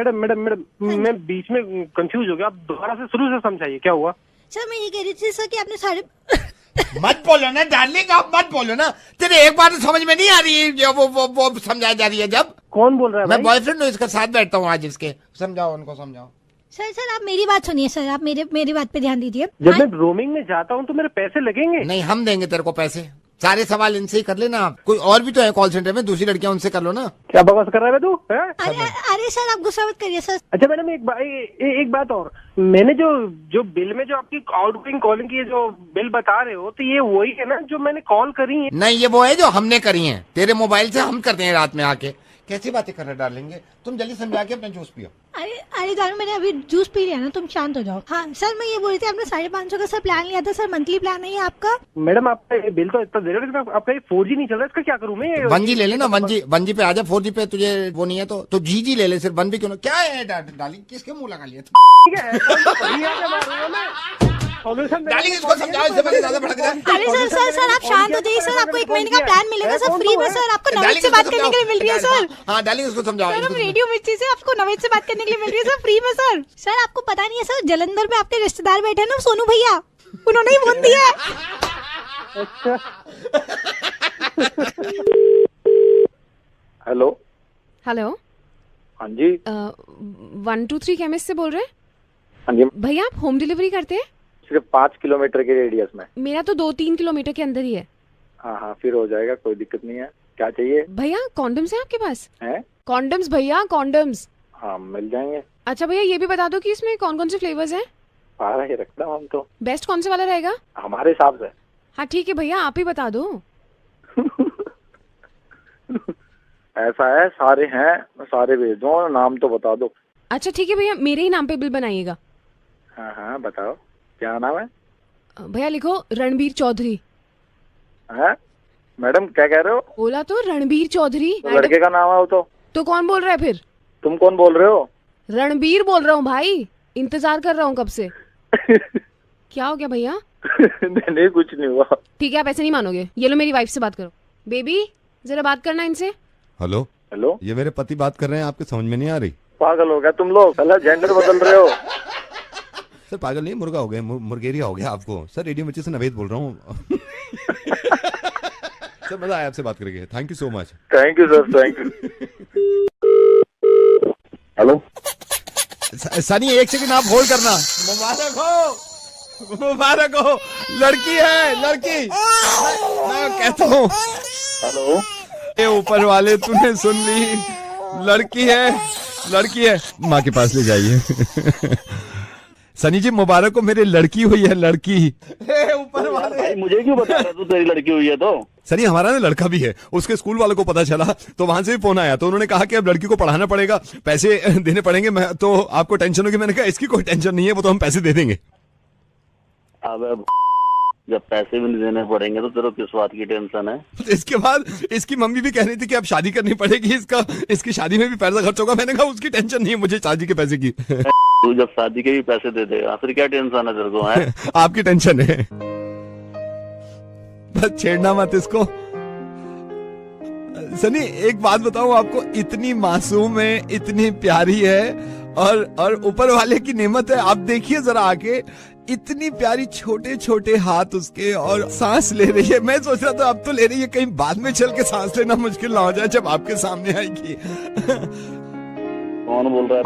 मैं बीच में कंफ्यूज हो गया। आप दोबारा से शुरू से समझाइए क्या हुआ। सर मैं ये कह रही थी सर कि आपने मत बोलो ना डार्लिंग, आप मत बोलो ना। तेरे एक बार तो समझ में नहीं आ रही है वो समझाई जा रही है जब। कौन बोल रहा है? मैं बॉयफ्रेंड हूँ, इसका साथ बैठता हूँ आज इसके। समझाओ उनको, समझाओ। सर आप मेरी बात सुनिए सर। आप मेरी बात पे ध्यान दीजिए। जब मैं रोमिंग में जाता हूँ तो मेरे पैसे लगेंगे? नहीं, हम देंगे तेरे को पैसे। सारे सवाल इनसे ही कर लेना आप। कोई और भी तो है कॉल सेंटर में, दूसरी लड़कियां, उनसे कर लो ना। क्या बकवास कर रहा है तू? अरे सर आप गुस्सा मत करिए सर। अच्छा मैडम एक बात और। मैंने जो बिल में जो आपकी आउटगोइंग कॉलिंग की जो बिल बता रहे हो, तो ये वही है ना जो मैंने कॉल करी है? नहीं, ये वो है जो हमने करी है तेरे मोबाइल से। हम करते हैं रात में आके। कैसी बातें कर रहे डालेंगे? तुम जल्दी समझा के अपना जूस पियो। अरे जानो, मैंने अभी जूस पी लिया ना, तुम शांत हो जाओ। हाँ सर, मैं ये बोल रही थी आपने 550 का सर प्लान लिया था सर। मंथली प्लान है ये आपका। मैडम आपका ये बिल तो इतना दे रहे हो, आपका ये 4G नहीं चल रहा, इसका क्या करूँ मैं? 1G ले लेना, 1G पे आ जा। 4G पे तुझे वो नहीं है तो GG ले ले, सिर्फ 1 भी क्यों ना। क्या है डार्लिंग, किसके मुंह लगा लिया? डार्लिंग इसको समझाओ, इससे पहले ज्यादा भड़क जाए। अरे सर आप शांत हो जाइए सर। आपको 1 महीने का प्लान मिलेगा सर फ्री में सर। आपको नवेद से बात करने के लिए मिल रही है सर। हाँ डार्लिंग इसको समझाओ। सर रेडियो मिर्ची से आपको नवेद से बात करने के लिए मिल रही है सर फ्री में सर। सर आपको पता नहीं है सर, जलंधर में आपके रिश्तेदार बैठे हैं ना, सोनू भैया, उन्होंने ही फोन दिया है। हेलो। हेलो। हाँ जी। 123 केमिस्ट से बोल रहे हैं? हाँ जी भैया, आप होम डिलीवरी करते हैं? सिर्फ 5 किलोमीटर के रेडियस में। मेरा तो 2-3 किलोमीटर के अंदर ही है। हाँ फिर हो जाएगा, कोई दिक्कत नहीं है। क्या चाहिए भैया? कॉन्डम्स है आपके पास? है कॉन्डम्स भैया, कॉन्डम्स। हाँ मिल जाएंगे। अच्छा भैया, ये भी बता दो कि इसमें कौन कौन से फ्लेवर्स हैं? 12 ही रखता हूँ हम तो। बेस्ट कौन से वाला रहेगा हमारे हिसाब से? हाँ ठीक है भैया, आप ही बता दो। ऐसा है, सारे हैं, सारे भेज दो, नाम तो बता दो। अच्छा ठीक है भैया, मेरे ही नाम पे बिल बनाइएगा। हाँ बताओ क्या नाम है? भैया लिखो रणबीर चौधरी। है मैडम, क्या कह रहे हो? बोला तो रणबीर चौधरी। तो लड़के का नाम है वो तो कौन बोल रहा है फिर? तुम कौन बोल रहे हो? रणबीर बोल रहा हूँ भाई, इंतजार कर रहा हूँ कब से। क्या हो गया भैया? नहीं कुछ नहीं हुआ। ठीक है, आप ऐसे नहीं मानोगे। ये लो मेरी वाइफ से बात करो। बेबी जरा बात करना इनसे। हेलो हेलो, ये मेरे पति बात कर रहे हैं, आपके समझ में नहीं आ रही? पागल हो गया तुम लोग, पहले जेंडर बदल रहे हो। सर पागल नहीं, मुर्गा हो गया, मुर्गेरिया हो गया आपको। सर रेडियो मिर्ची से नवेद बोल रहा हूँ। सर मजा आया आपसे बात करके, thank you so much. Thank you sir, thank you. Hello Sunny, एक सेकंड आप होल्ड करना। मुबारक हो, लड़की है, लड़की। मैं कहता हूँ हेलो, ये ऊपर वाले तूने सुन ली, लड़की है, लड़की है। माँ के पास ले जाइए। सनी जी मुबारक हो, मेरी लड़की हुई है, लड़की। ऊपर वाले भाई मुझे क्यों बता रहा तू तेरी लड़की हुई है? तो सनी हमारा ना लड़का भी है, उसके स्कूल वालों को पता चला तो वहां से भी फोन आया, तो उन्होंने कहा कि अब लड़की को पढ़ाना पड़ेगा, पैसे देने पड़ेंगे। मैं तो आपको टेंशन होगी, मैंने कहा इसकी कोई टेंशन नहीं है, वो तो हम पैसे दे देंगे। अब जब पैसे भी नहीं देने पड़ेंगे तो तेरे किस बात की टेंशन है? इसके बाद इसकी मम्मी भी कह रही थी कि अब शादी करनी पड़ेगी, इसकी शादी में भी पैसा खर्च होगा। मैंने कहा उसकी टेंशन नहीं है मुझे शादी के पैसे की। तू जब शादी के भी पैसे दे देगा फिर क्या टेंशन है तेरे को? है आपकी टेंशन है, बस छेड़ना मत इसको। सनी एक बात बताऊं आपको, इतनी मासूम है, इतनी प्यारी है, और ऊपर वाले की नेमत है। आप देखिए जरा आके, इतनी प्यारी, छोटे छोटे हाथ उसके, और सांस ले रही है। मैं सोच रहा था अब तो ले रही है, कहीं बाद में चल के सांस लेना मुश्किल ना हो जाए जब आपके सामने आएगी। कौन बोल रहा है?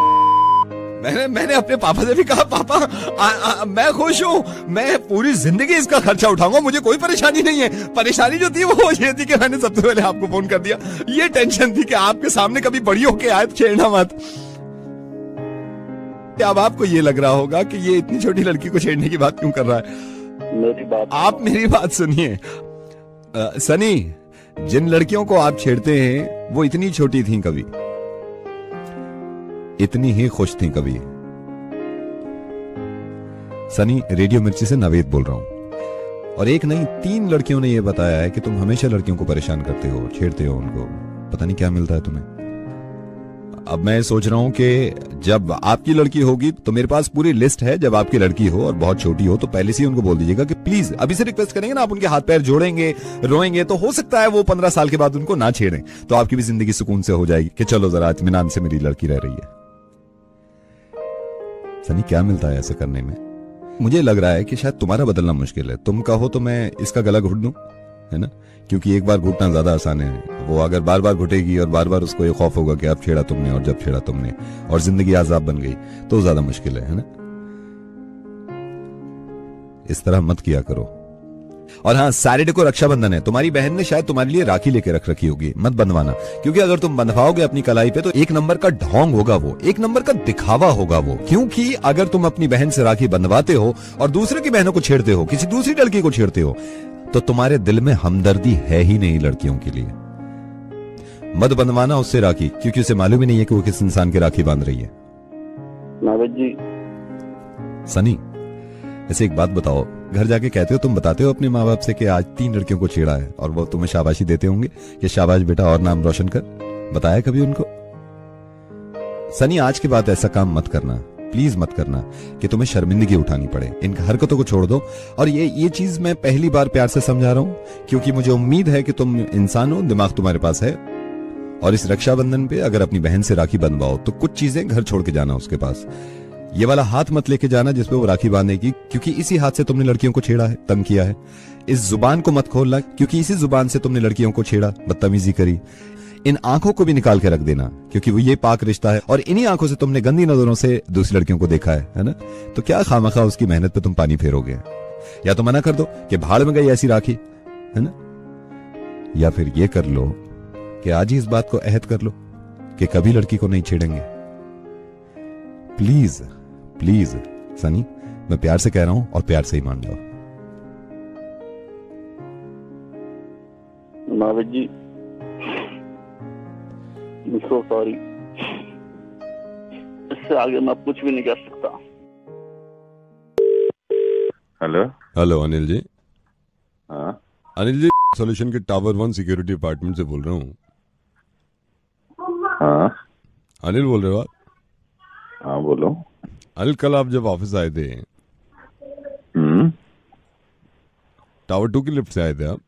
मैंने अपने पापा से भी कहा, पापा मैं खुश हूँ, मैं पूरी जिंदगी इसका खर्चा उठाऊंगा, मुझे कोई परेशानी नहीं है। परेशानी जो थी वो ये थी कि मैंने सबसे पहले आपको फोन कर दिया। ये टेंशन थी कि आपके सामने कभी बड़ी होके आए तो छेड़ना मत। अब आपको ये लग रहा होगा कि ये इतनी छोटी लड़की को छेड़ने की बात क्यों कर रहा है। मेरी बात, आप मेरी बात सुनिए सनी, जिन लड़कियों को आप छेड़ते हैं वो इतनी छोटी थी कभी, इतनी ही खुश थी कभी। सनी, रेडियो मिर्ची से नवेद बोल रहा हूं, और एक नहीं 3 लड़कियों ने यह बताया है कि तुम हमेशा लड़कियों को परेशान करते हो, छेड़ते हो उनको, पता नहीं क्या मिलता है तुम्हें। अब मैं सोच रहा हूं कि जब आपकी लड़की होगी तो मेरे पास पूरी लिस्ट है, जब आपकी लड़की हो और बहुत छोटी हो तो पहले से ही उनको बोल दीजिएगा कि प्लीज, अभी से रिक्वेस्ट करेंगे ना आप, उनके हाथ पैर जोड़ेंगे, रोएंगे, तो हो सकता है वो 15 साल के बाद उनको ना छेड़ें, तो आपकी भी जिंदगी सुकून से हो जाएगी कि चलो जरा इत्मीनान से मेरी लड़की रह रही है। सनी, क्या मिलता है ऐसे करने में? मुझे लग रहा है कि शायद तुम्हारा बदलना मुश्किल है। तुम कहो तो मैं इसका गला घुट दूं, है ना, क्योंकि एक बार घुटना ज्यादा आसान है। वो अगर बार बार घुटेगी और बार बार उसको ये खौफ होगा कि अब छेड़ा तुमने और जब छेड़ा तुमने और जिंदगी आजाब बन गई, तो ज्यादा मुश्किल है ना। इस तरह मत किया करो। और हाँ, सैटरडे को रक्षाबंधन है, तुम्हारी बहन ने शायद तुम्हारे लिए राखी लेके रख रखी होगी, मत बंधवाना, क्योंकि अगर तुम बंधवाओगे अपनी कलाई पे तो 1 नंबर का ढोंग होगा, वो 1 नंबर का दिखावा होगा वो। क्योंकि अगर तुम अपनी बहन से राखी बंधवाते हो और दूसरे की बहनों को छेड़ते हो, किसी दूसरी लड़की को छेड़ते हो, तो तुम्हारे दिल में हमदर्दी है ही नहीं लड़कियों के लिए। मत बंधवाना उससे राखी, क्योंकि उसे मालूम ही नहीं है कि वो किस इंसान की राखी बांध रही है। नावेद जी, सनी, ऐसे एक बात बताओ, घर जाके कहते हो, तुम बताते हो अपने माँ बाप से कि आज 3 लड़कियों को छेड़ा है, और वो तुम्हें शाबाशी देते होंगे कि शाबाश बेटा और नाम रोशन कर? बताया कभी उनको? सनी, आज के बाद ऐसा काम मत करना, प्लीज मत करना कि तुम्हें शर्मिंदगी उठानी पड़े। इन हरकतों को छोड़ दो। और ये चीज मैं पहली बार प्यार से समझा रहा हूं, क्योंकि मुझे उम्मीद है कि तुम इंसान हो, दिमाग तुम्हारे पास है, और इस रक्षाबंधन पे अगर अपनी बहन से राखी बंधवाओ तो कुछ चीजें घर छोड़ के जाना उसके पास। ये वाला हाथ मत लेके जाना जिसपे वो राखी बांधेगी, क्योंकि इसी हाथ से तुमने लड़कियों को छेड़ा है, तंग किया है। इस जुबान को मत खोलना, क्योंकि इसी जुबान से तुमने लड़कियों को छेड़ा, बदतमीजी करी। इन आंखों को भी निकाल के रख देना, क्योंकि वो ये पाक रिश्ता है, और इन्हीं आंखों से तुमने गंदी नजरों से दूसरी लड़कियों को देखा है ना, तो क्या खामखा उसकी मेहनत पे तुम पानी फेरोगे? या तो मना कर दो कि भाड़ में गई ऐसी राखी, है ना, या फिर ये कर लो कि आज ही इस बात को अहद कर लो कि कभी लड़की को नहीं छेड़ेंगे। प्लीज प्लीज सनी, मैं प्यार से कह रहा हूं, और प्यार से ही मान जाओ। नावेद जी, सो सॉरी, इससे आगे मैं कुछ भी नहीं कर सकता। Hello hello Anil ji. हाँ अनिल जी, सॉल्यूशन के टावर 1 सिक्योरिटी डिपार्टमेंट से बोल रहा हूँ। हाँ अनिल बोल रहे हो आप? हाँ बोलो। अनिल, कल आप जब ऑफिस आए थे, टावर 2 की लिफ्ट से आए थे आप?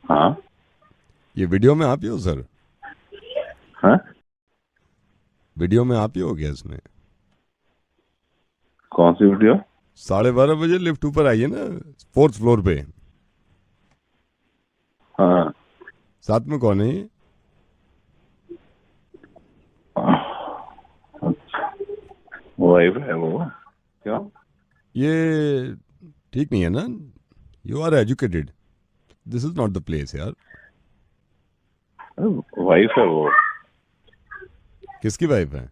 हाँ। ये वीडियो में आप ही हो सर? हाँ, वीडियो में आप ही हो गया इसमें? कौन सी वीडियो? 12:30 बजे लिफ्ट ऊपर आई है ना, 4th फ्लोर पे। हाँ। साथ में कौन है ये? वाइफ है वो। क्यों? ये ठीक नहीं है ना? You are educated, this is not the place यार। वाइफ है वो। किसकी वाइफ है?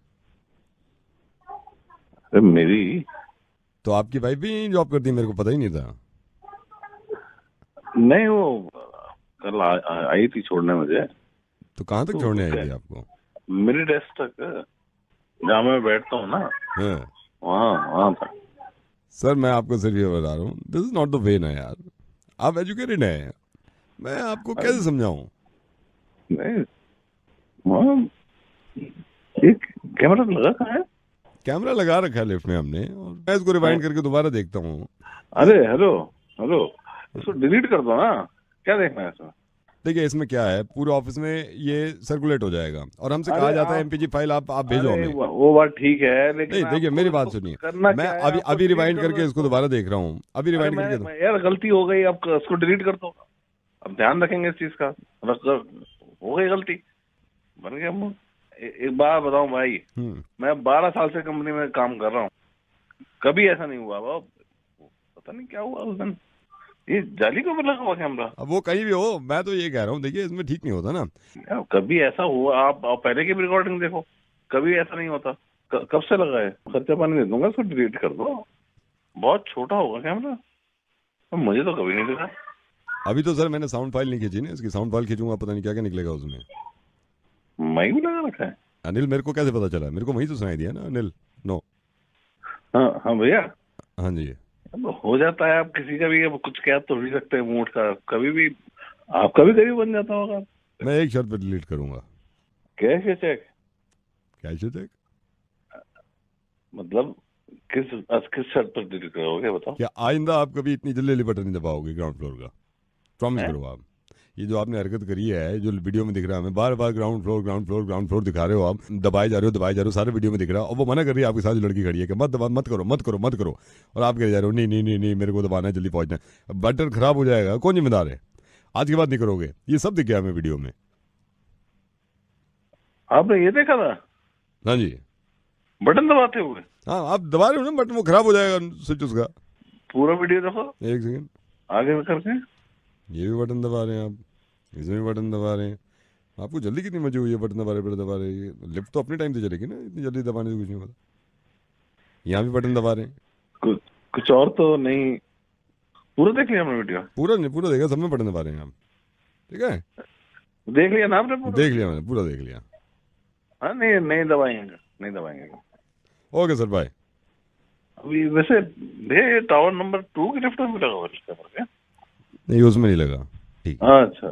अरे मेरी। तो आपकी वाइफ भी जॉब करती है? मेरे को पता ही नहीं था। नहीं, वो कल आई थी छोड़ने मुझे। तो कहाँ तक छोड़ने आई थी आपको? मेरी डेस्क तक, जहाँ मैं बैठता हूँ ना, वहाँ था। सर, मैं आपको सिर्फ ये बता रहा हूँ, this is not the way ना यार। आप एजुकेटेड हैं, मैं आपको कैसे समझाऊं? नहीं, एक कैमरा लगा कहाँ है? कैमरा लगा रखा है लिफ्ट में हमने, और मैं इसको रिवाइंड करके दोबारा देखता हूँ। अरे हेलो हेलो, इसको डिलीट कर दो ना, क्या देखना है इसमें? देखिए, इसमें क्या है, पूरे ऑफिस में ये सर्कुलेट हो जाएगा, और हमसे कहा जाता है एमपीजी फाइल आप भेजो हमें। वो बात ठीक है, लेकिन नहीं, देखिए मेरी बात सुनिए, मैं अभी रिवाइंड करके इसको दोबारा देख रहा हूँ, अभी रिवाइंड करके। यार गलती हो गई, अब इसको डिलीट कर दो, अब ध्यान रखेंगे इस चीज का। हो गई गलती, बन गया मुंह, एक बात बताऊं भाई, मैं 12 साल से कंपनी में काम कर रहा हूँ, कभी ऐसा नहीं हुआ बाब। पता नहीं क्या हुआ उस दिन, ये जाली को लगा हुआ कैमरा। अब वो कहीं भी हो, मैं तो ये कह रहा हूँ, देखिए इसमें ठीक नहीं होता ना। कभी ऐसा हुआ? आप पहले की भी रिकॉर्डिंग देखो, कभी ऐसा नहीं होता। कब से लगा है? खर्चा पानी दे दूंगा, उसको डिलीट कर दो। बहुत छोटा होगा कैमरा, मुझे तो कभी नहीं दिखा। अभी तो सर मैंने साउंड फाइल नहीं खींची ना, इसकी साउंड फाइल खींचूंगा, पता नहीं क्या क्या निकलेगा उसमें। माइक भी लगा रखा है? अनिल, मेरे को कैसे पता चला? मेरे को वही तो सुनाई दिया ना अनिल। नो हाँ भैया, हाँ जी, हो जाता है। आप किसी का भी अब कुछ कह तो नहीं सकते मूड का, कभी भी आपका भी कभी बन जाता होगा। मैं एक शर्त पे डिलीट करूंगा। कैश या चेक? कैश या चेक? मतलब किस शर्त पर डिलीट करोगे बताओ? क्या आइंदा आप कभी इतनी जल्दी बटन नहीं दबाओगे ग्राउंड फ्लोर का? प्रॉमिस करो आप। ये जो आपने हरकत करी है, जो वीडियो में दिख रहा है, हमें बार बार ग्राउंड फ्लोर दिखा रहे हो आप, दबाए जा रहे हो, सारे वीडियो में दिख रहा है, और वो मना कर रही है आपके साथ जो लड़की खड़ी है कि मत दबा, मत करो, और आप कह जा रहे हो नहीं मेरे को दबाना है, जल्दी पहुंचना है, बटन खराब हो जाएगा, कौन जिम्मेदार है? आज के बाद नहीं करोगे। ये सब दिख गया हमें वीडियो में। आपने ये देखा था? हाँ जी, बटन दबाते हुए। हाँ, आप दबा रहे हो ना बटन, वो खराब हो जाएगा स्विच उसका। पूरा वीडियो देखो, एक सेकंड आगे करके। ये भी बटन दबा रहे हैं आप, इसमें भी बटन दबा रहे हैं। आपको जल्दी कितनी मची हुई है? बटन दबा रहे ये लिफ्ट तो अपने टाइम से चलेगी ना, इतनी जल्दी दबाने से कुछ नहीं होता। यहाँ भी बटन दबा रहे हैं। कुछ और तो नहीं? पूरा देख लिया हमने वीडियो? पूरा देखा, सब में बटन दबा रहे हैं आप। ठीक है, देख लिया ना आपने? देख लिया मैंने, पूरा देख लिया। हाँ, नहीं दबाएंगे। Okay sir, bye. अभी वैसे भैया टावर नंबर 2 की लिफ्ट में लगा हुआ है? नहीं, उसमें नहीं लगा। ठीक। अच्छा।